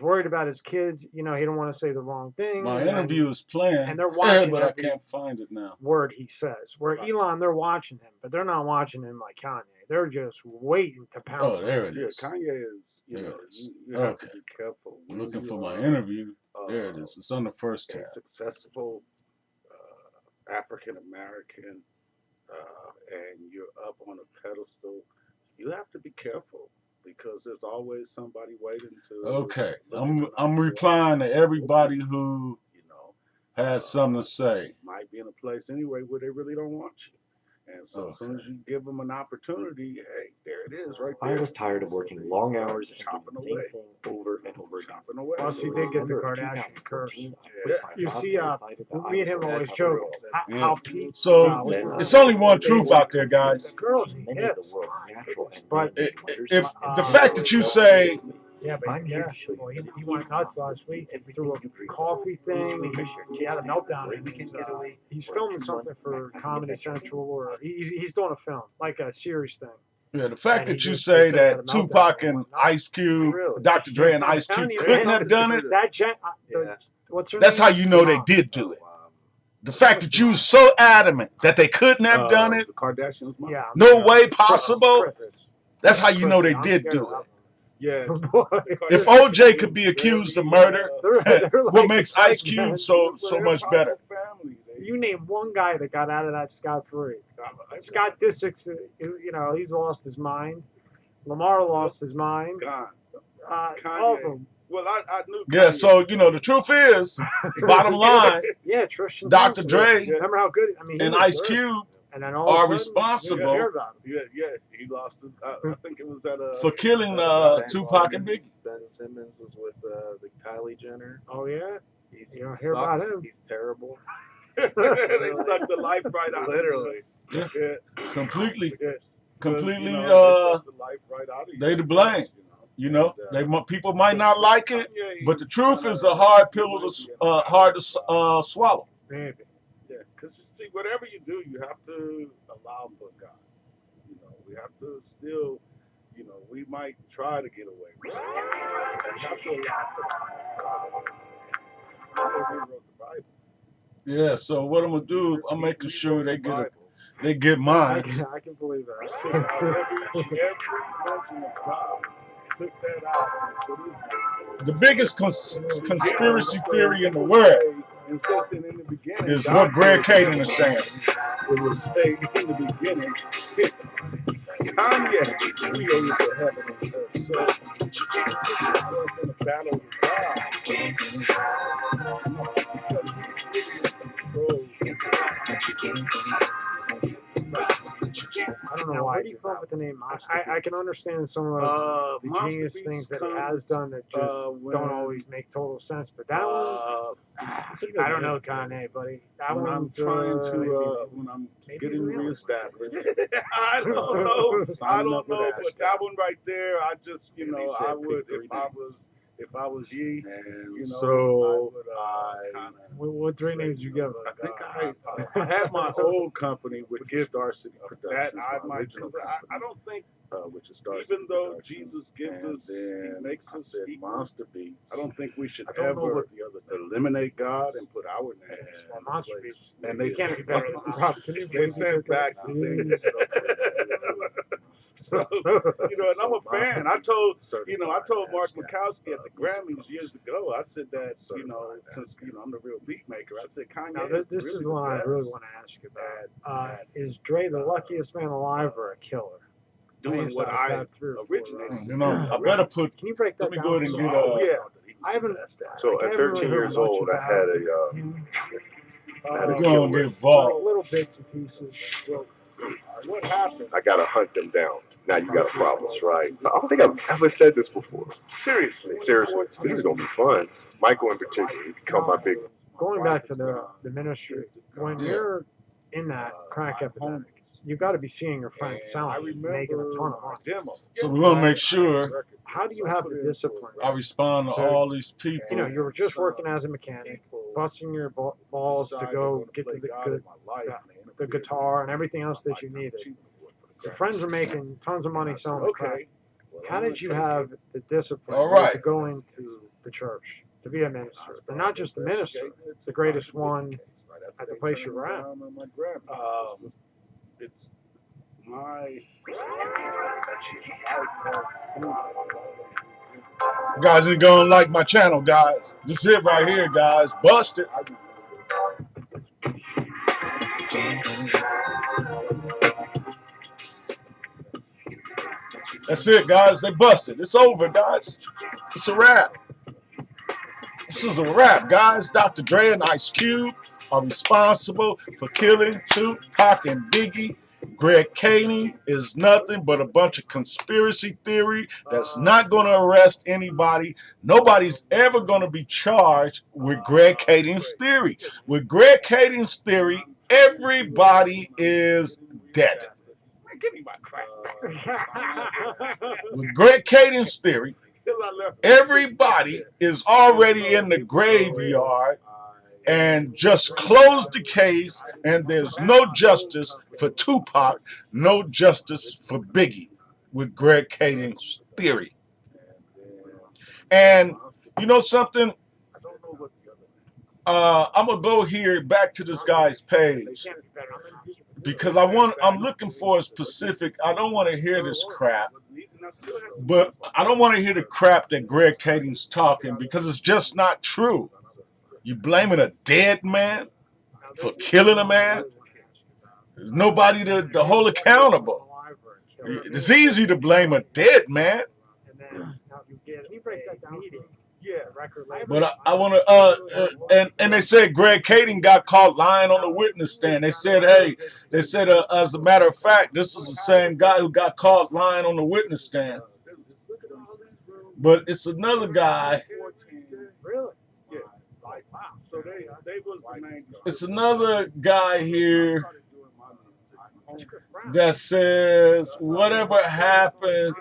worried about his kids. He don't want to say the wrong thing. My and interview is playing, and they're watching but I every can't find it now. word he says. Where Right. Elon, they're watching him, but they're not watching him like Kanye. They're just waiting to pounce. Oh, on there him. it Yeah, is. Kanye is, There it is. you have Okay. to be careful. I'm when looking you for my are, interview. There it is. It's on the first A tab. successful African American, and you're up on a pedestal, you have to be careful because there's always somebody waiting to. Okay, look I'm at you. replying to everybody who has something to say. Might be in a place anyway where they really don't want you. And so as soon as you give them an opportunity, hey, there it is, right there. I was tired of working long hours and doing chopping the same away. thing over and over again. Chopping away. Plus, he did get the November of Kardashian curse. 2014, I Yeah. quit my You job see, and decided that I me and was him going to always cover joke all that. how Pete. So Then, it's only one truth out there, guys. Girls, many of the world's natural and But man-made wonders. If the Uh, fact that you say yeah, but I'm here to show you well, that he it went is nuts possible last to do week everything through you a dream of. coffee Each thing. week I share He had a tips to have meltdown. great weekend getaway. He's or a filming 2-month something for backpacking Comedy adventure. Central, or he's doing a film, like a series thing. yeah, the fact And he that you just- say they said he had that a meltdown Tupac and and whatnot. Ice Cube, Really? Dr. Dre and I'm Ice telling Cube you, couldn't man, have done it, That Yeah. what's her that's name? how you know they Mom. did do it. The fact that you so adamant that they couldn't have done it, The Kardashians, mom. Yeah. no way possible, Chris. that's how you know they I'm did scared do of it. Yeah. that one. Boy, If OJ could be accused of murder, they're what like makes the Ice Titans, Cube man. so much better? Family. You name one guy that got out of that scot-free. Scott Disick's, he's lost his mind. Lamar lost his mind. Gone. All of them. Well, I knew. Yeah, Kanye. so the truth is, bottom line, Yeah, Tristan Dr. Thompson. Dre Remember how good? I mean, he and was Ice good. Cube And then all are of a sudden, responsible you care about him. Yeah, he lost his. I think it was at a. for killing Tupac and Biggie. Ben Simmons was with the Kylie Jenner. Oh yeah. He's, You don't hear about him. He's terrible. They sucked the life right out. Literally. Yeah. Completely, Yeah. completely. They sucked the life right out of you. They to blame. People might not like it, but the truth is a hard pill to swallow. Maybe. Yeah, because see, whatever you do, you have to allow for God. We have to still, we might try to get away with it. We have to allow for God. He wrote the Bible. Yeah. So what I'm gonna do? I'm making sure they get mine. I can believe that. Took out every mention of God. Took that out and put his name. The biggest conspiracy theory in the world is what Greg Kading is saying. It was saying in the beginning, Kanye created the heaven and earth. So put yourself in a battle with God. I don't know why. Where do you come up with the name Monster? I can understand some of the genius things that he has done that just don't always make total sense. But that one, I don't know, Kanye, buddy. That when one's I'm trying to, when I'm getting reestablished. I don't know. But that one right there, I just, I would, if I was if I was ye, And you know, so I would kind of. What three names you give? I think I had my old company with Give Star City that Productions, I my might, original because I don't think, which is Star even City though Productions. Jesus gives And us, then he makes I us said equal, Monster Beats. I don't think we should I don't know ever what the other eliminate God and put our name Well, in the Monster place. Beats. And They they can't be better than Rob. Can you they believe sent back the thing. So, you know, and I'm a fan. I told Mark Mikowski at the Grammys years ago, I said that, you know, since, you know, I'm the real beat maker, I said Kanye Now, is this really is the one I best really want to ask you about. Is Dre the luckiest man alive or a killer? doing what I originated. You know, I better put. Can you break that Let me down? go ahead and get I haven't. So like, I at haven't really 13 heard years much old, I about had him. We're gonna get Like Vault. little bits and pieces. Well, what happened? I gotta hunt them down. Now you got a problem, right? I don't think I've ever said this before. Seriously, this is gonna be fun. Michael in particular, he become my big. Going back to the ministry, when you're in that crack epidemic, you got to be seeing your friends selling, making a ton of money. So we want to make sure How do you have the discipline? I respond to all these people. You know, you were just working as a mechanic, busting your balls to go get to the guitar and everything else that you needed. Your friends are making tons of money selling crack. How did you have the discipline to go into the church, to be a minister? And not just the minister, the greatest one at the place you were at. It's my You guys ain't gonna like my channel, guys. This is it right here, guys. Busted. That's it, guys. They busted. It's over, guys. It's a wrap. This is a wrap, guys. Dr. Dre and Ice Cube are responsible for killing Tupac and Biggie. Greg Kading is nothing but a bunch of conspiracy theory that's not going to arrest anybody. Nobody's ever going to be charged with Greg Kading's theory. With Greg Kading's theory, everybody is dead. give me my crack. With Greg Kading's theory, everybody is already in the graveyard and just close the case, and there's no justice for Tupac, no justice for Biggie with Greg Kading's theory. And you know something? I'm gonna go here back to this guy's page because I'm looking for a specific. I don't want to hear this crap, but I don't want to hear the crap that Greg Kading's talking because it's just not true. You blaming a dead man for killing a man? There's nobody to hold accountable. It's easy to blame a dead man. But I want to, and they said Greg Kading got caught lying on the witness stand. They said, hey, as a matter of fact, this is the same guy who got caught lying on the witness stand. But it's another guy. It's another guy here that says whatever happened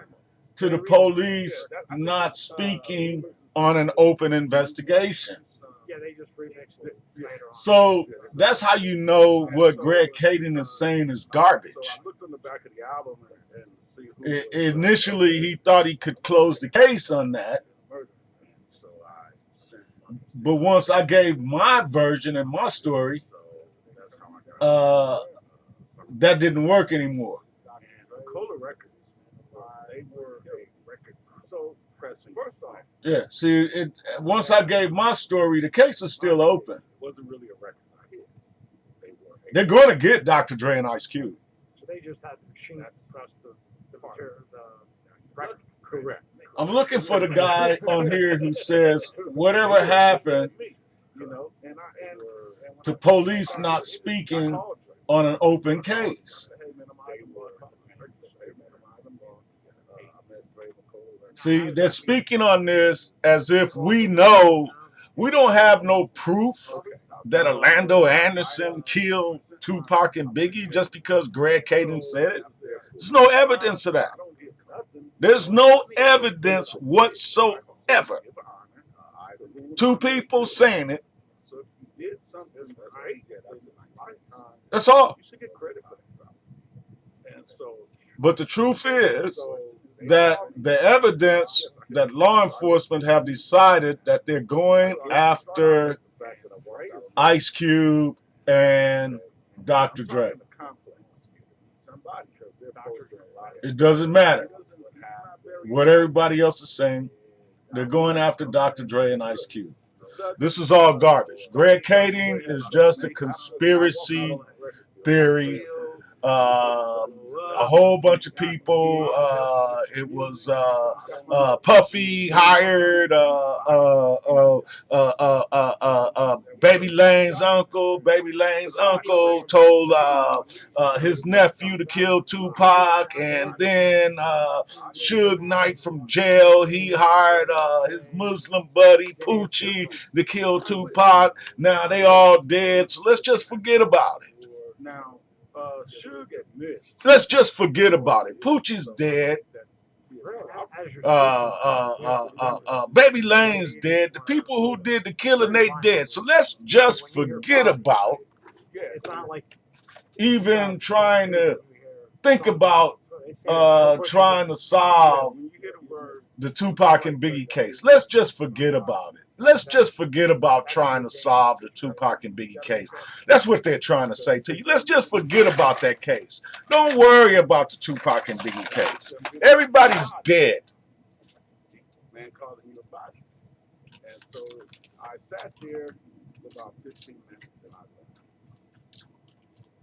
to the police not speaking on an open investigation. So that's how you know what Greg Kading is saying is garbage. Initially, he thought he could close the case on that. But once I gave my version and my story, that didn't work anymore. Yeah, see, once I gave my story, the case is still open. They're going to get Dr. Dre and Ice Cube. So they just had the machines press the record. Correct. I'm looking for the guy on here who says whatever happened to police not speaking on an open case. See, they're speaking on this as if we know. We don't have no proof that Orlando Anderson killed Tupac and Biggie just because Greg Kading said it. There's no evidence of that. There's no evidence whatsoever Two people saying it. So if you did something that's right, that's a nice time. That's all. You should get credit for that. And so, But the truth is that the evidence that law enforcement have decided that they're going after Ice Cube and Dr. Dre. It doesn't matter what everybody else is saying. They're going after Dr. Dre and Ice Cube. This is all garbage. Greg Kading is just a conspiracy theory. A whole bunch of people. It was Puffy hired Baby Lane's uncle. Baby Lane's uncle told his nephew to kill Tupac, and then Suge Knight from jail, he hired his Muslim buddy Poochie to kill Tupac. Now they all dead, so let's just forget about it. now, Suge admits. Let's just forget about it. Poochie's dead. Baby Lane's dead. The people who did the killing, they dead. So let's just forget about even trying to think about trying to solve the Tupac and Biggie case. Let's just forget about it. Let's just forget about trying to solve the Tupac and Biggie case. That's what they're trying to say to you. Let's just forget about that case. Don't worry about the Tupac and Biggie case. Everybody's dead. Man called him a body. And so I sat there for about 15 minutes and I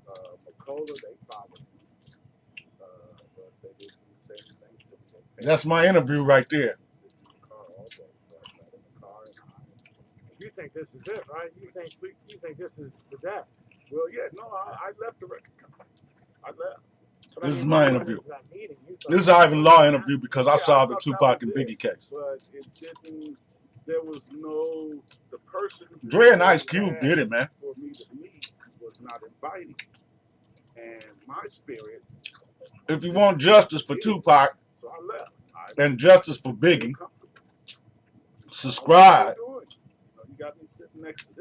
left. Macola, they followed me. But they didn't say anything to me. That's my interview right there. You think this is it, right? You think this is the death? Well, yeah, no, I left the record company. I left. This is my interview. This is Ivan Law interview because I solved the Tupac and Biggie case. But it didn't. There was no the person. Dre and Ice Cube did it, man. For me to meet was not inviting, and my spirit. If you want justice for Tupac So I left. and justice for Biggie, subscribe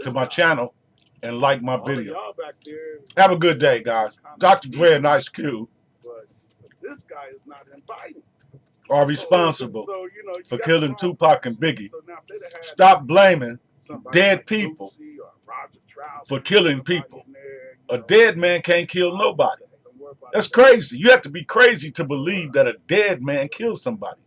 to my channel and like my video. Have a good day, guys. Dr. Dre and Ice Cube But this guy is not inviting. are responsible So, you for got killing to Tupac and Biggie. So now if they'd have had Stop blaming somebody dead like people Lucy or Roger Trout, for killing somebody people. in there, A dead man can't kill nobody. That's crazy. You have to be crazy to believe that a dead man killed somebody.